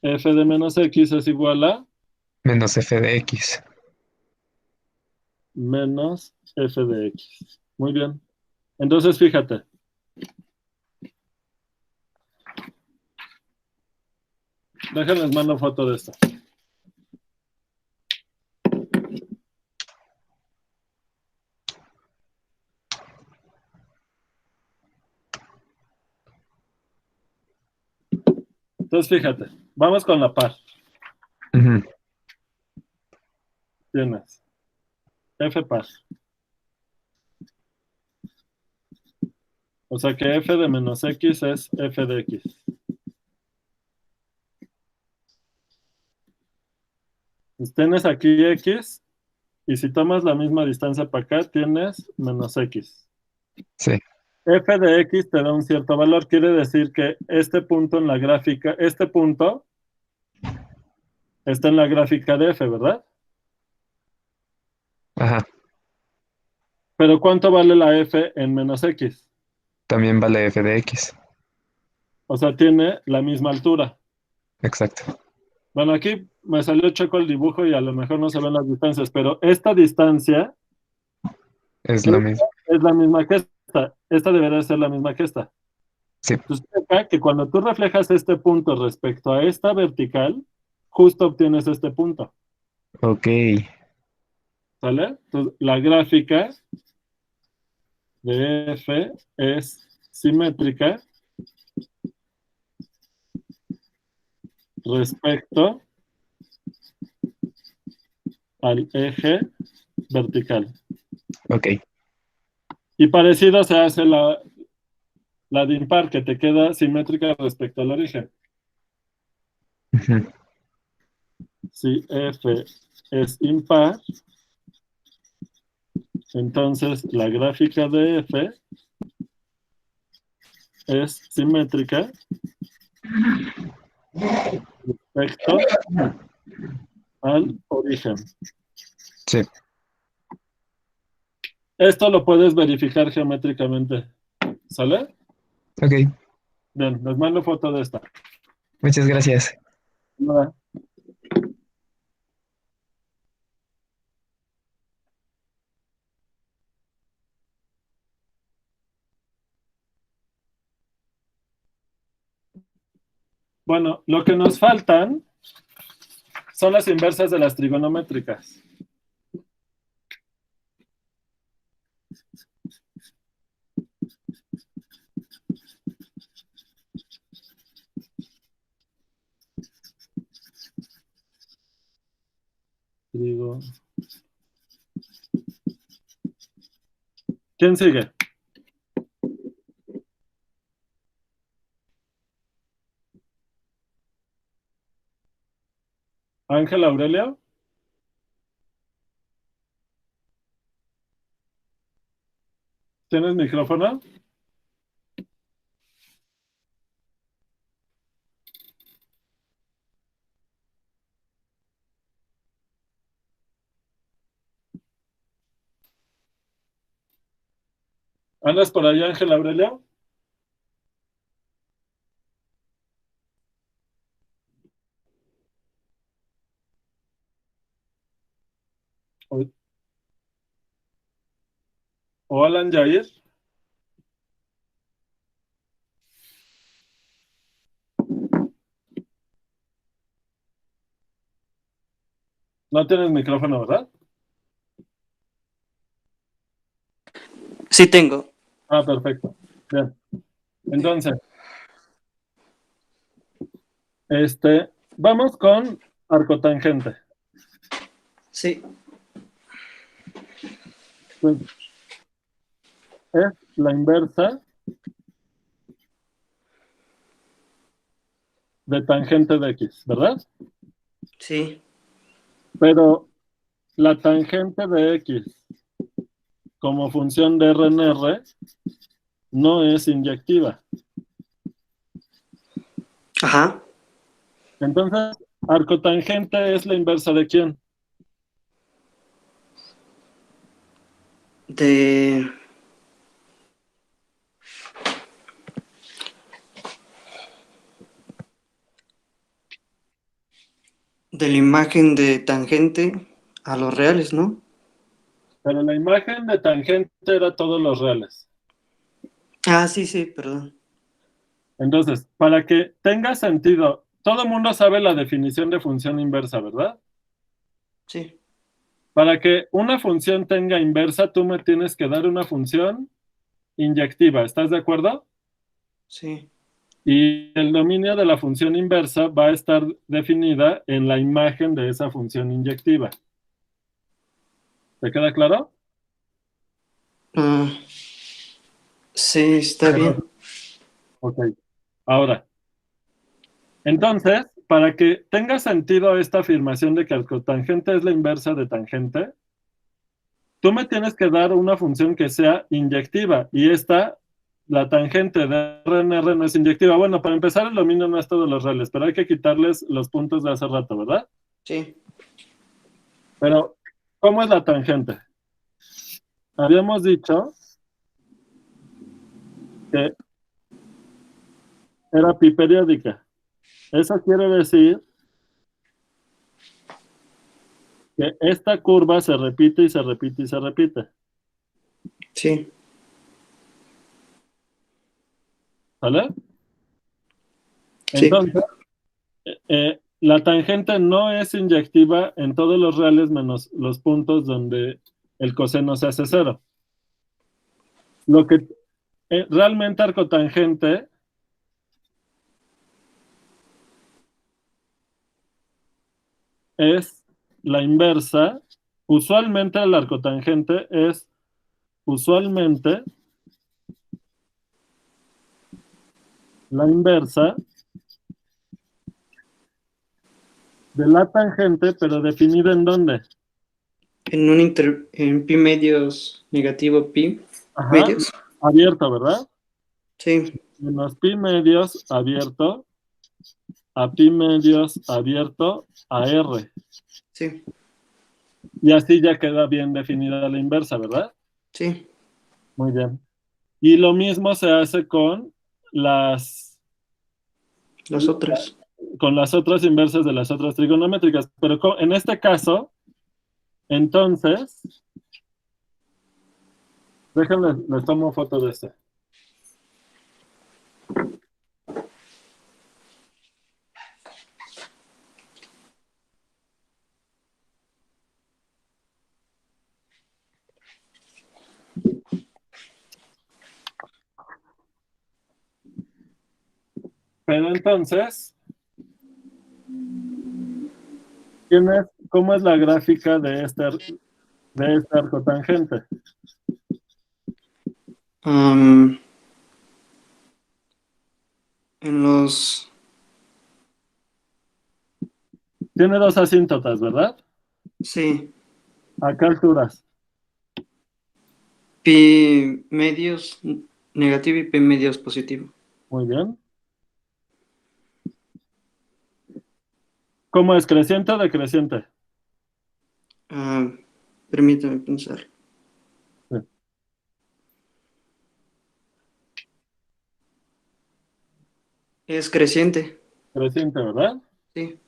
F de menos x es igual a menos f de x. menos f de x. Muy bien. Entonces, fíjate. Déjenles mando foto de esto. Entonces, fíjate. Vamos con la par. Ujú. Tienes f par. O sea que f de menos x es f de x. Pues tienes aquí X, y si tomas la misma distancia para acá, tienes menos X. Sí, F de X te da un cierto valor, quiere decir que este punto en la gráfica, este punto está en la gráfica de F, ¿verdad? ajá. Pero ¿cuánto vale la F en menos X? También vale f de x. O sea, tiene la misma altura. Exacto. Bueno, aquí me salió choco el dibujo y a lo mejor no se ven las distancias, pero esta distancia Es lo mismo. es la misma que esta. Esta debería ser la misma que esta. Sí, Entonces, acá que cuando tú reflejas este punto respecto a esta vertical, justo obtienes este punto, ok. ¿sale? Entonces, la gráfica de F es simétrica respecto al eje vertical. Ok. Y parecido se hace la de impar, que te queda simétrica respecto al origen. Ujú. Si F es impar, entonces la gráfica de F es simétrica respecto al origen. Sí, Esto lo puedes verificar geométricamente. ¿Sale? ok. Bien, les mando foto de esta. Muchas gracias. Nada. Bueno, lo que nos faltan son las inversas de las trigonométricas. Trigo. ¿Quién sigue? Ángel Aurelio. ¿Tienes micrófono? ¿Andas por ahí, Ángel Aurelio? ¿O, o Alan Jair? No tienes micrófono, ¿verdad? Sí tengo. Ah, perfecto. Bien. Entonces, vamos con arcotangente. Sí. Pues, es la inversa de tangente de X, ¿verdad? Sí. Pero la tangente de X como función de R en R no es inyectiva. Ajá. Entonces, arcotangente es la inversa ¿de quién? De. De la imagen de tangente a los reales, ¿no? Pero la imagen de tangente era todos los reales. Ah, sí, sí, perdón. Entonces, para que tenga sentido, todo el mundo sabe la definición de función inversa, ¿verdad? Sí. Para que una función tenga inversa, tú me tienes que dar una función inyectiva, ¿estás de acuerdo? Sí. Y el dominio de la función inversa va a estar definida en la imagen de esa función inyectiva. ¿Te queda claro? Ah, sí, está bien. Ok. Ahora, entonces, para que tenga sentido esta afirmación de que arcotangente es la inversa de tangente, tú me tienes que dar una función que sea inyectiva, y la tangente de R en R no es inyectiva. Bueno, para empezar, el dominio no es todos los reales, pero hay que quitarles los puntos de hace rato, ¿verdad? Sí. Pero, ¿cómo es la tangente? Habíamos dicho que era pi periódica. Eso quiere decir que esta curva se repite y se repite y se repite. Sí. ¿Vale? Sí. Entonces, la tangente no es inyectiva en todos los reales menos los puntos donde el coseno se hace cero. Lo que realmente arcotangente es la inversa. Usualmente el arcotangente es la inversa de la tangente, pero definida ¿en dónde? En pi medios negativo pi Ajá, medios. abierto, ¿verdad? Sí. Menos pi medios abierto a pi medios abierto a R. Sí. Y así ya queda bien definida la inversa, ¿verdad? Sí. Muy bien. Y lo mismo se hace con las Otras. inversas de las otras trigonométricas. Pero en este caso, entonces, déjenme, les tomo foto de este. Pero entonces, ¿cómo es la gráfica de este arcotangente? En los Tiene dos asíntotas, ¿verdad? sí, ¿A qué alturas? pi medios negativo y pi medios positivo. Muy bien. ¿Cómo es? ¿Creciente o decreciente? Permítame pensar. Sí. Es creciente. Creciente, ¿verdad? Sí.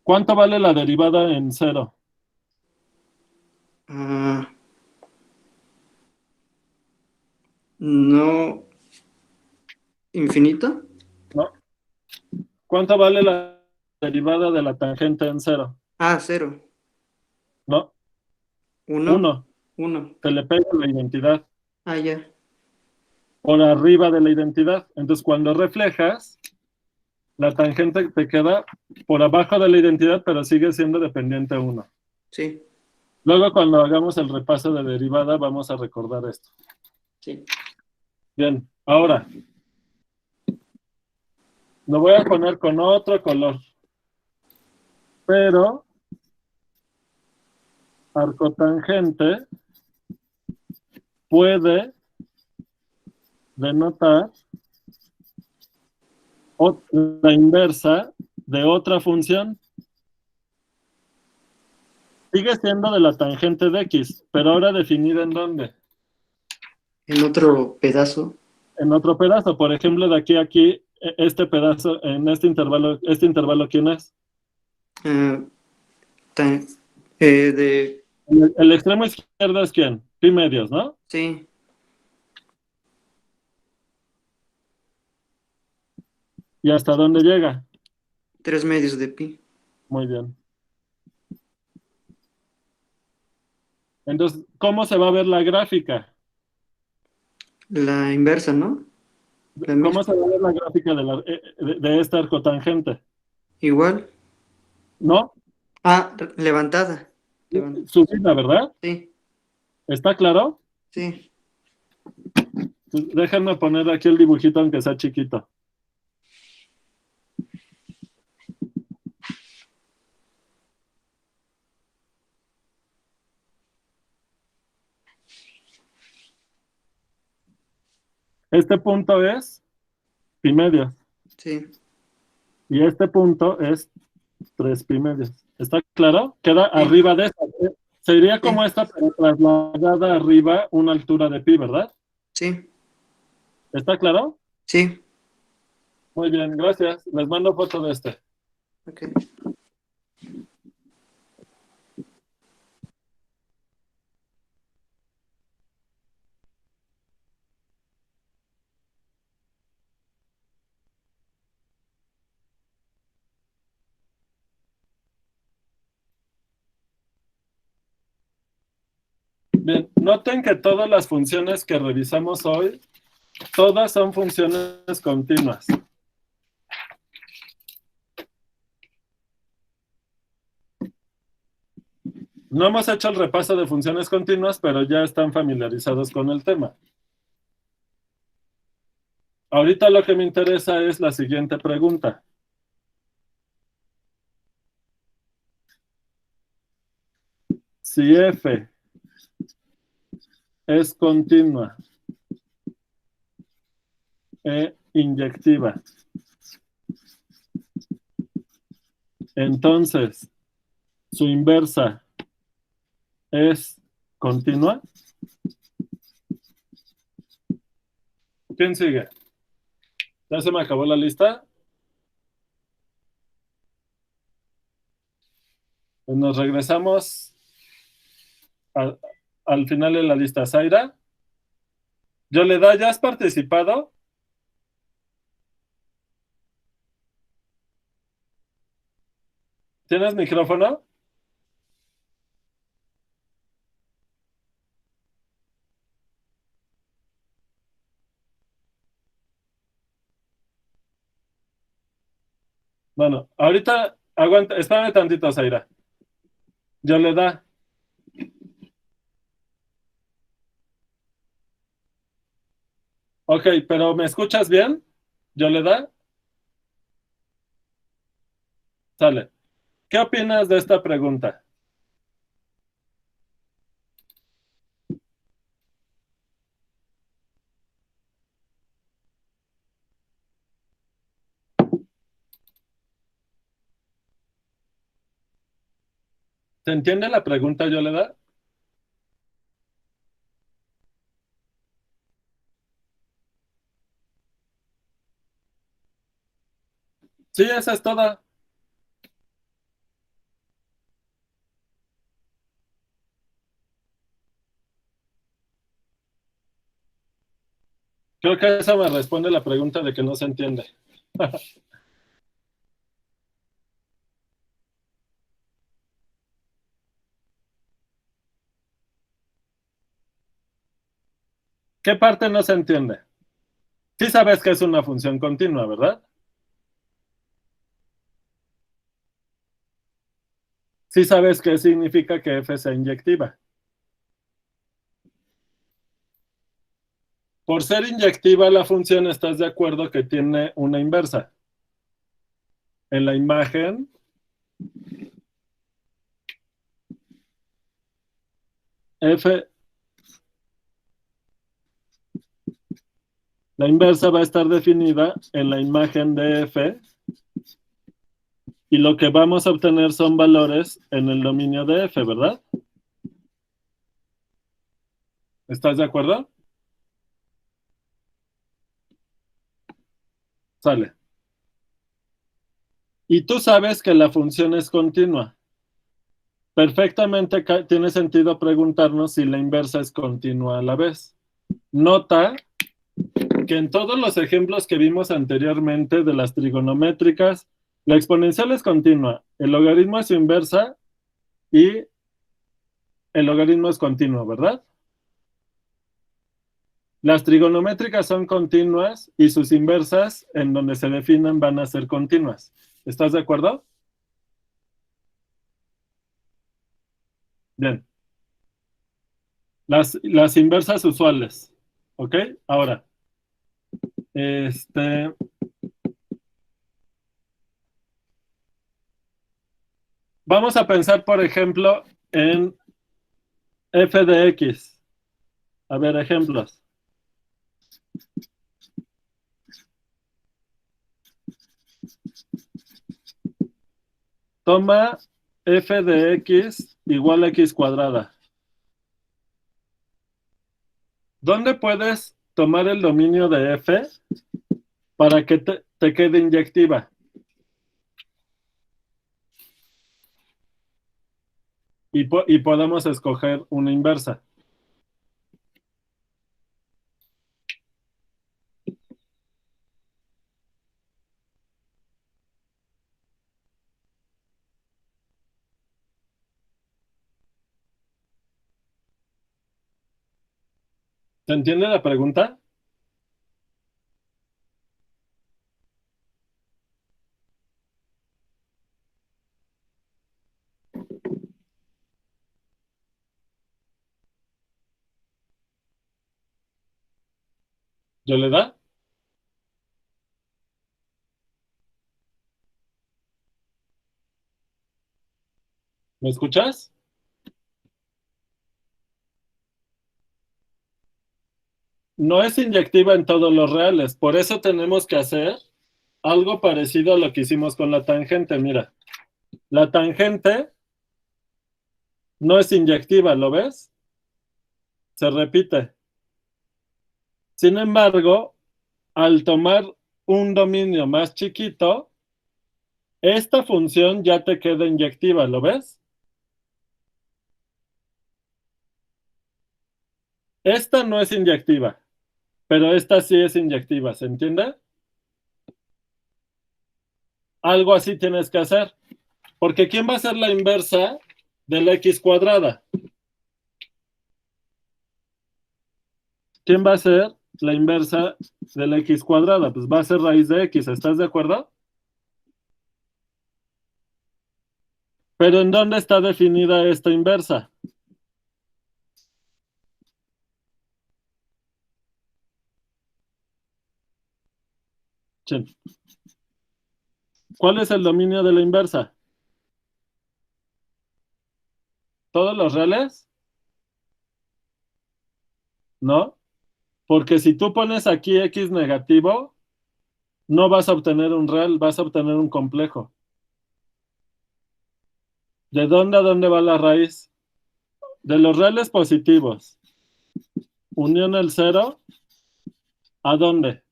¿Cuánto vale la derivada en cero? No infinito. ¿No? ¿Cuánto vale la derivada de la tangente en cero? Cero. No, Uno. 1. Se le pega la identidad Ya. por arriba de la identidad. Entonces, cuando reflejas, la tangente te queda por abajo de la identidad, pero sigue siendo dependiente 1. Sí. Luego, cuando hagamos el repaso de derivada, vamos a recordar esto. Sí. Bien, ahora lo voy a poner con otro color. Pero arcotangente puede denotar la inversa de otra función. Sigue siendo de la tangente de X, pero ahora definida ¿en dónde? En otro pedazo. En otro pedazo. Por ejemplo, de aquí a aquí, este pedazo, en este intervalo, ¿quién es? El extremo izquierdo es ¿quién? Pi medios, ¿no? Sí. ¿Y hasta dónde llega? 3 medios de pi. Muy bien. Entonces, ¿cómo se va a ver la gráfica? La inversa, ¿no? La ¿Cómo misma. se va a ver la gráfica de esta arcotangente? Igual. ¿No? Levantada. Esteban. subida, ¿verdad? Sí, ¿Está claro? sí. Déjenme poner aquí el dibujito aunque sea chiquito. Este punto es pi medios Sí, y este punto es 3 pi medios. ¿Está claro? Queda Sí. arriba de esta. Sería como Sí. esta, pero trasladada arriba una altura de pi, ¿verdad? sí, ¿Está claro? sí. Muy bien, gracias. Les mando foto de este. Ok. Bien, noten que todas las funciones que revisamos hoy, todas son funciones continuas. No hemos hecho el repaso de funciones continuas, pero ya están familiarizados con el tema. Ahorita lo que me interesa es la siguiente pregunta. Si f es continua e inyectiva, entonces su inversa es continua. ¿Quién sigue? ¿Ya se me acabó la lista? Pues nos regresamos al final de la lista. Zaira, Yoleda, ¿ya has participado? ¿Tienes micrófono? Bueno, ahorita, aguanta, espérame tantito, Zaira. Yoleda. Ok, pero ¿me escuchas bien? Yoleda. Sale. ¿Qué opinas de esta pregunta? ¿Se entiende la pregunta, Yoleda? Sí, esa es toda. Creo que esa me responde la pregunta de que no se entiende. ¿Qué parte no se entiende? Sí sabes que es una función continua, ¿verdad? Sí sabes qué significa que f sea inyectiva. Por ser inyectiva la función, ¿estás de acuerdo que tiene una inversa? En la imagen, f, la inversa va a estar definida en la imagen de f y lo que vamos a obtener son valores en el dominio de f, ¿verdad? ¿Estás de acuerdo? Sale. Y tú sabes que la función es continua. Perfectamente tiene sentido preguntarnos si la inversa es continua a la vez. Nota que en todos los ejemplos que vimos anteriormente de las trigonométricas, la exponencial es continua, el logaritmo es su inversa y el logaritmo es continuo, ¿verdad? Las trigonométricas son continuas y sus inversas en donde se definan van a ser continuas. ¿Estás de acuerdo? Bien. Las inversas usuales. ¿Ok? Ahora. Vamos a pensar, por ejemplo, en f de x. A ver, ejemplos. Toma f de x igual a x cuadrada. ¿Dónde puedes tomar el dominio de f para que te quede inyectiva? Y podamos escoger una inversa. ¿Se entiende la pregunta? ¿Yo le da? ¿Me escuchas? No es inyectiva en todos los reales, por eso tenemos que hacer algo parecido a lo que hicimos con la tangente. Mira, la tangente no es inyectiva, ¿lo ves? Se repite. Sin embargo, al tomar un dominio más chiquito, esta función ya te queda inyectiva, ¿lo ves? Esta no es inyectiva, pero esta sí es inyectiva, ¿se entiende? Algo así tienes que hacer. Porque ¿quién va a ser la inversa de la x cuadrada? ¿Quién va a ser la inversa de la x cuadrada? Pues va a ser raíz de x, ¿estás de acuerdo? Pero ¿en dónde está definida esta inversa? Sí. ¿Cuál es el dominio de la inversa? ¿Todos los reales? ¿No? Porque si tú pones aquí x negativo, no vas a obtener un real, vas a obtener un complejo. ¿De dónde a dónde va la raíz? De los reales positivos. Unión el cero, ¿a dónde?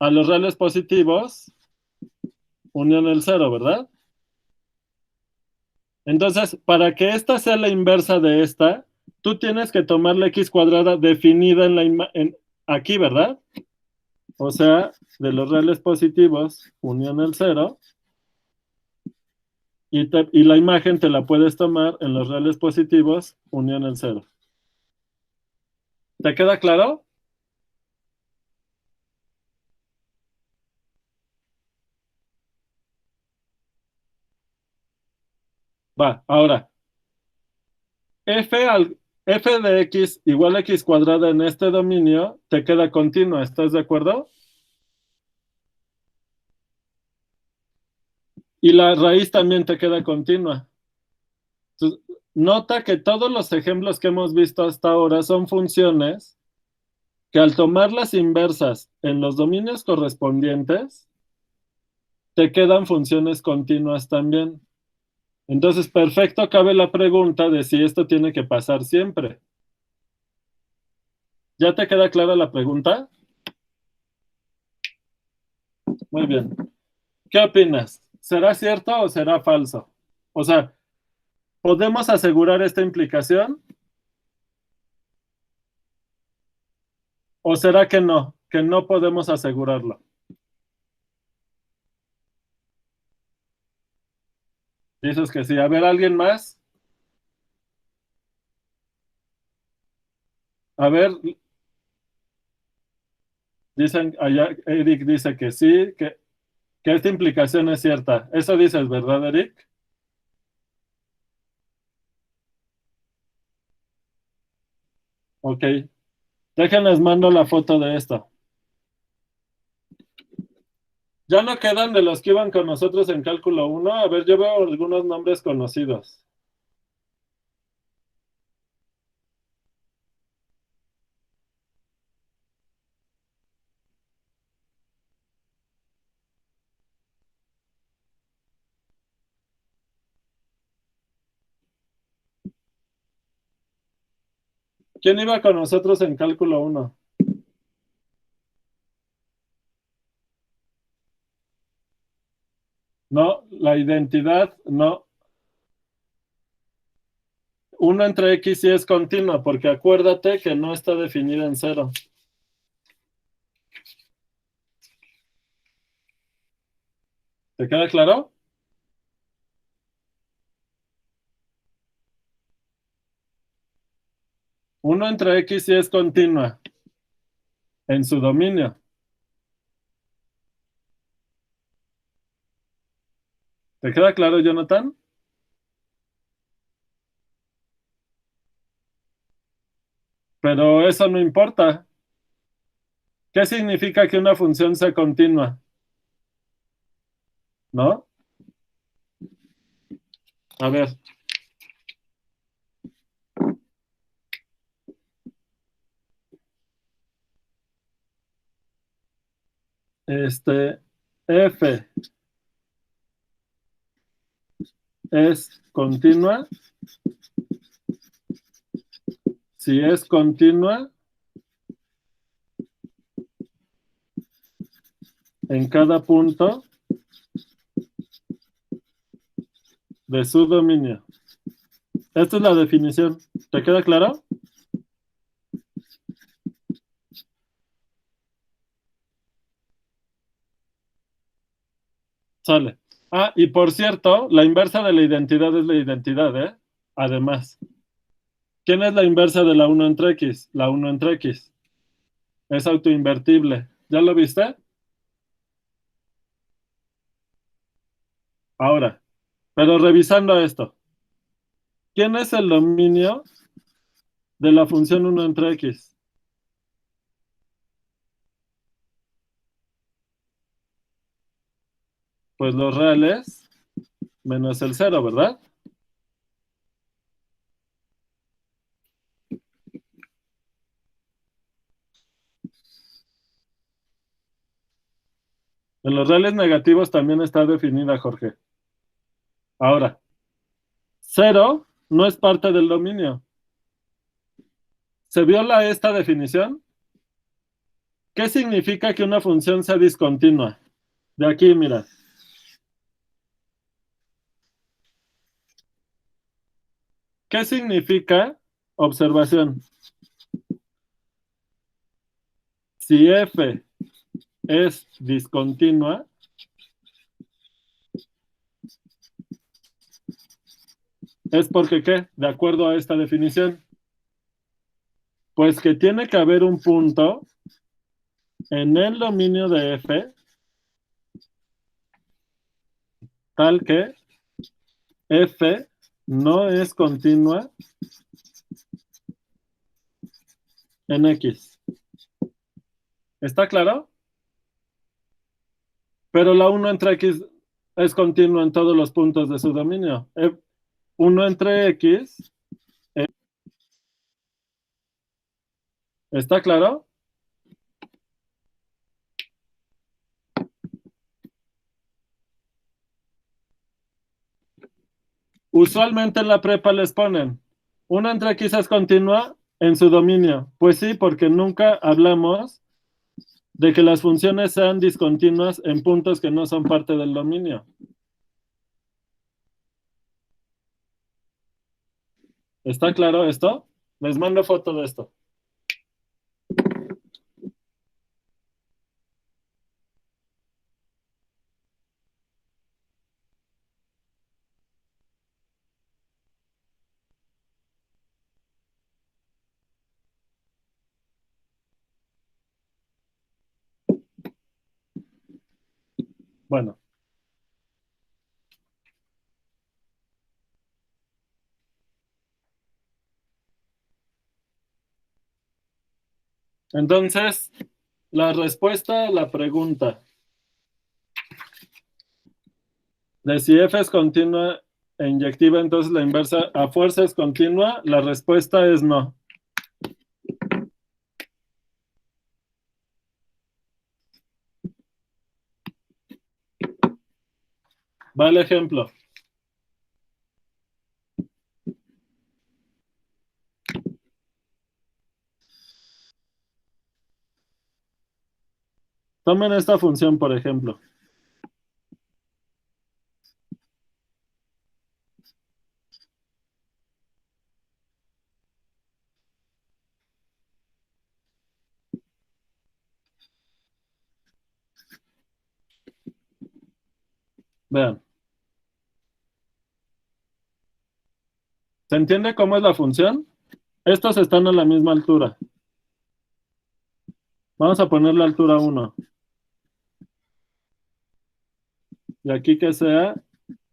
A los reales positivos, unión el cero, ¿verdad? Entonces, para que esta sea la inversa de esta, tú tienes que tomar la x cuadrada definida aquí, ¿verdad? O sea, de los reales positivos, unión el cero, y la imagen te la puedes tomar en los reales positivos, unión el cero. ¿Te queda claro? Va, ahora, f de x igual a x cuadrada en este dominio te queda continua, ¿estás de acuerdo? Y la raíz también te queda continua. Entonces, nota que todos los ejemplos que hemos visto hasta ahora son funciones que al tomar las inversas en los dominios correspondientes, te quedan funciones continuas también. Entonces, perfecto, cabe la pregunta de si esto tiene que pasar siempre. ¿Ya te queda clara la pregunta? Muy bien. ¿Qué opinas? ¿Será cierto o será falso? O sea, ¿podemos asegurar esta implicación? ¿O será que no? Que no podemos asegurarlo. Dices que sí. A ver, ¿alguien más? A ver, dicen, allá Eric dice que sí, que esta implicación es cierta. Eso dices, ¿verdad, Eric? Ok. Déjenles mando la foto de esto. Ya no quedan de los que iban con nosotros en cálculo 1. A ver, yo veo algunos nombres conocidos. ¿Quién iba con nosotros en cálculo 1? No, la identidad no. 1 entre x sí es continua, porque acuérdate que no está definida en 0. ¿Te queda claro? Uno entre x sí es continua en su dominio. ¿Te queda claro, Jonathan? Pero eso no importa. ¿Qué significa que una función sea continua? ¿No? A ver. F es continua. Si es continua, en cada punto de su dominio. Esta es la definición. ¿Te queda claro? Sale. Ah, y por cierto, la inversa de la identidad es la identidad, ¿eh? Además. ¿Quién es la inversa de la 1 entre x? La 1 entre x. Es autoinvertible. ¿Ya lo viste? Ahora, pero revisando esto. ¿Quién es el dominio de la función 1 entre x? Pues los reales menos el 0, ¿verdad? En los reales negativos también está definida, Jorge. Ahora, 0 no es parte del dominio. ¿Se viola esta definición? ¿Qué significa que una función sea discontinua? De aquí, mira. ¿Qué significa observación? Si f es discontinua, ¿es porque qué? De acuerdo a esta definición. Pues que tiene que haber un punto en el dominio de f tal que f no es continua en x. ¿Está claro? Pero la 1 entre x es continua en todos los puntos de su dominio. 1 entre x, ¿está claro? Usualmente en la prepa les ponen 1 entre x es continua en su dominio. Pues sí, porque nunca hablamos de que las funciones sean discontinuas en puntos que no son parte del dominio. ¿Está claro esto? Les mando foto de esto. Bueno. Entonces, la respuesta a la pregunta de si F es continua e inyectiva, entonces la inversa a fuerza es continua, la respuesta es no. Va el ejemplo. Tomen esta función, por ejemplo. Vean. ¿Se entiende cómo es la función? Estos están a la misma altura. Vamos a poner la altura 1. Y aquí que sea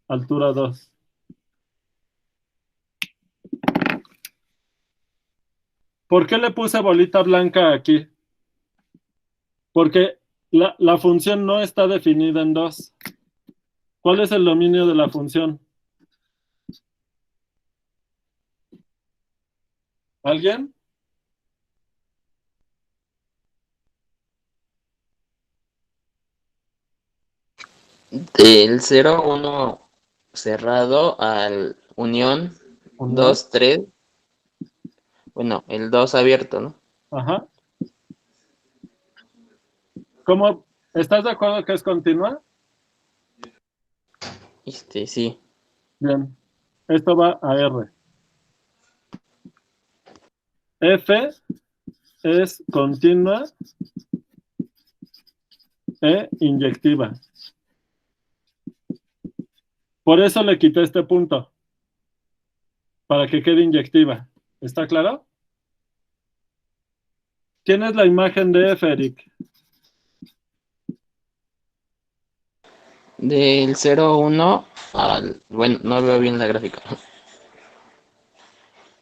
altura 2. ¿Por qué le puse bolita blanca aquí? Porque la función no está definida en 2. ¿Cuál es el dominio de la función? ¿Alguien? Del 0, 1 cerrado al unión Unión. 2, 3. Bueno, el 2 abierto, ¿no? Ajá. ¿Cómo? ¿Estás de acuerdo que es continua? Sí. Bien. Esto va a R. F es continua e inyectiva. Por eso le quité este punto. Para que quede inyectiva. ¿Está claro? ¿Tienes la imagen de F, Eric? Del 0, 1 al... Bueno, no veo bien la gráfica.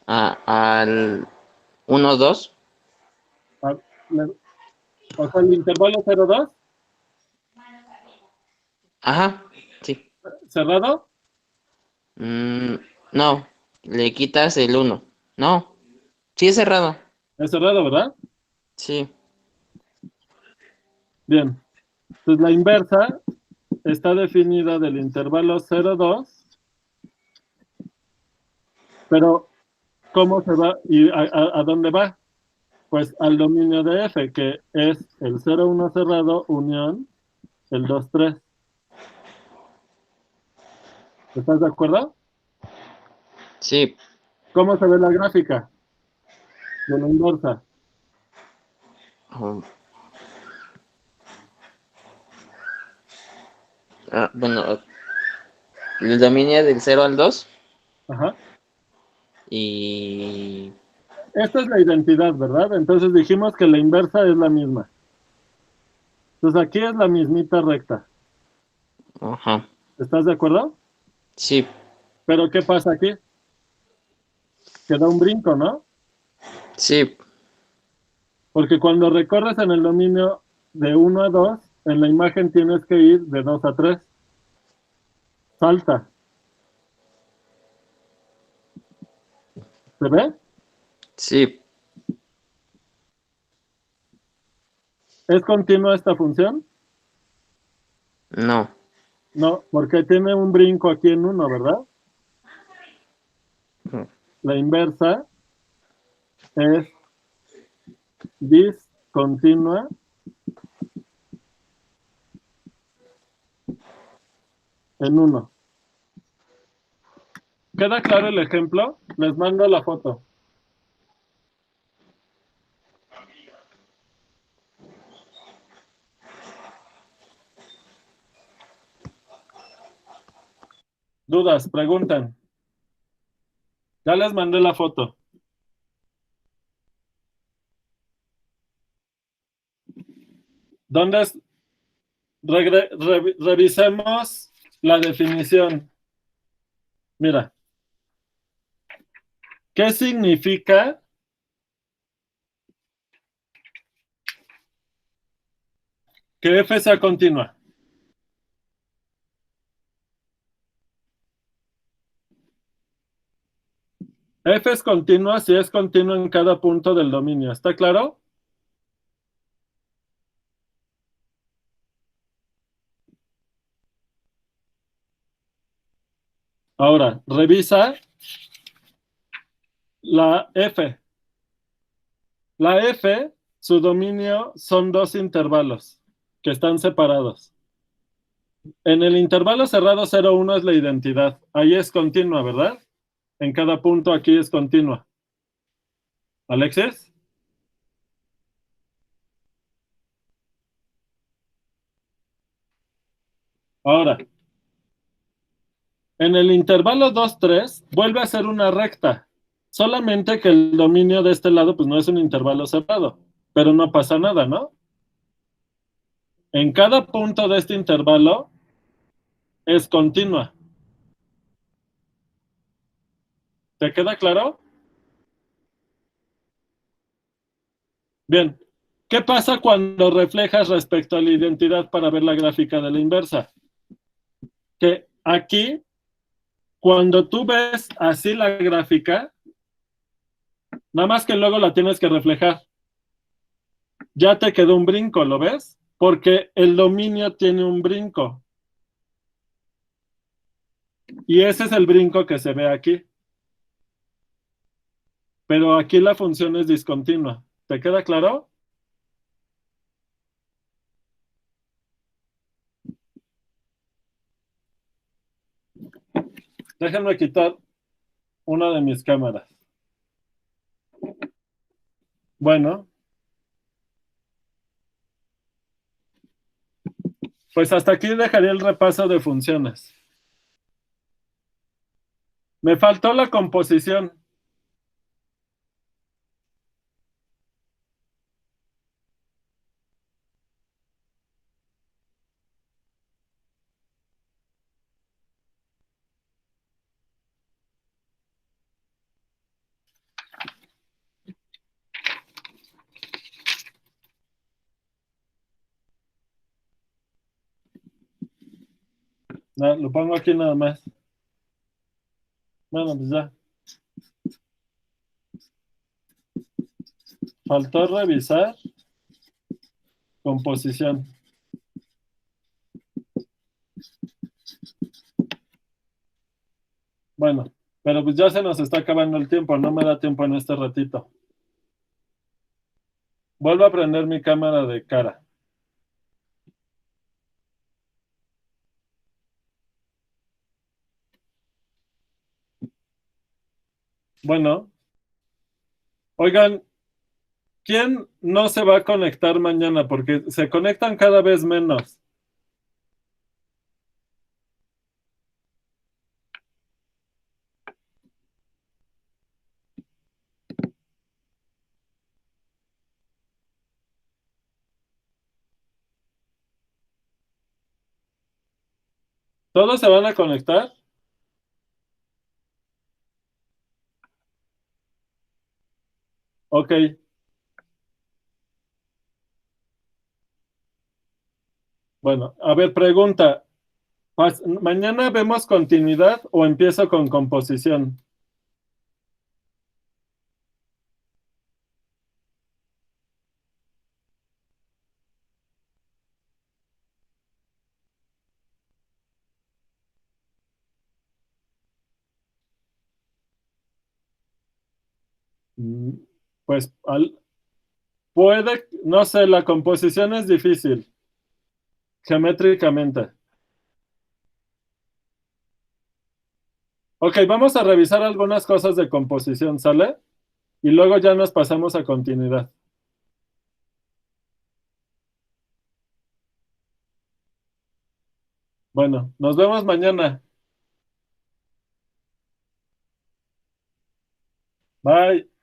Al 1, 2. Ah, o sea, el intervalo 0,2, Ajá, sí. cerrado. No, le quitas el 1. No, sí es cerrado. Es cerrado, ¿verdad? Sí. Bien. Entonces la inversa está definida del intervalo 0,2. Pero, ¿cómo se va y a dónde va? Pues al dominio de F, que es el 0,1 cerrado unión el 2,3. ¿Estás de acuerdo? Sí. ¿Cómo se ve la gráfica de la inversa? Um, bueno, el dominio del 0 al 2 Ajá. y... Esta es la identidad, ¿verdad? Entonces dijimos que la inversa es la misma. Entonces aquí es la mismita recta. Ajá. ¿Estás de acuerdo? Sí. Pero ¿qué pasa aquí? Que da un brinco, ¿no? Sí. Porque cuando recorres en el dominio de 1 a 2, en la imagen tienes que ir de 2 a 3. Salta. ¿Se ve? Sí. ¿Es continua esta función? No. No, porque tiene un brinco aquí en 1, ¿verdad? Ujú. La inversa es discontinua en 1. ¿Queda claro el ejemplo? Les mando la foto. Dudas, preguntan. Ya les mandé la foto. ¿Dónde es? Revisemos la definición. Mira. ¿Qué significa que F sea continua. F es continua si es continua en cada punto del dominio. ¿Está claro? Ahora, revisa la F. La F, su dominio son dos intervalos que están separados. En el intervalo cerrado 0,1 es la identidad. Ahí es continua, ¿verdad? En cada punto aquí es continua. ¿Alexis? Ahora, en el intervalo 2, 3, vuelve a ser una recta. Solamente que el dominio de este lado pues no es un intervalo cerrado. Pero no pasa nada, ¿no? En cada punto de este intervalo es continua. ¿Te queda claro? Bien. ¿Qué pasa cuando reflejas respecto a la identidad para ver la gráfica de la inversa? Que aquí, cuando tú ves así la gráfica, nada más que luego la tienes que reflejar. Ya te quedó un brinco, ¿lo ves? Porque el dominio tiene un brinco. Y ese es el brinco que se ve aquí. Pero aquí la función es discontinua. ¿Te queda claro? Déjenme quitar una de mis cámaras. Bueno. Pues hasta aquí dejaría el repaso de funciones. Me faltó la composición. No, lo pongo aquí nada más. Bueno, pues ya. Faltó revisar composición. Bueno, pero pues ya se nos está acabando el tiempo, no me da tiempo en este ratito. Vuelvo a prender mi cámara de cara. Bueno, oigan, ¿quién no se va a conectar mañana? Porque se conectan cada vez menos. ¿Todos se van a conectar? Ok. Bueno, a ver, pregunta. ¿Mañana vemos continuidad o empiezo con composición? Mm, Pues puede, no sé, la composición es difícil, geométricamente. Ok, vamos a revisar algunas cosas de composición, ¿sale? Y luego ya nos pasamos a continuidad. Bueno, nos vemos mañana. Bye.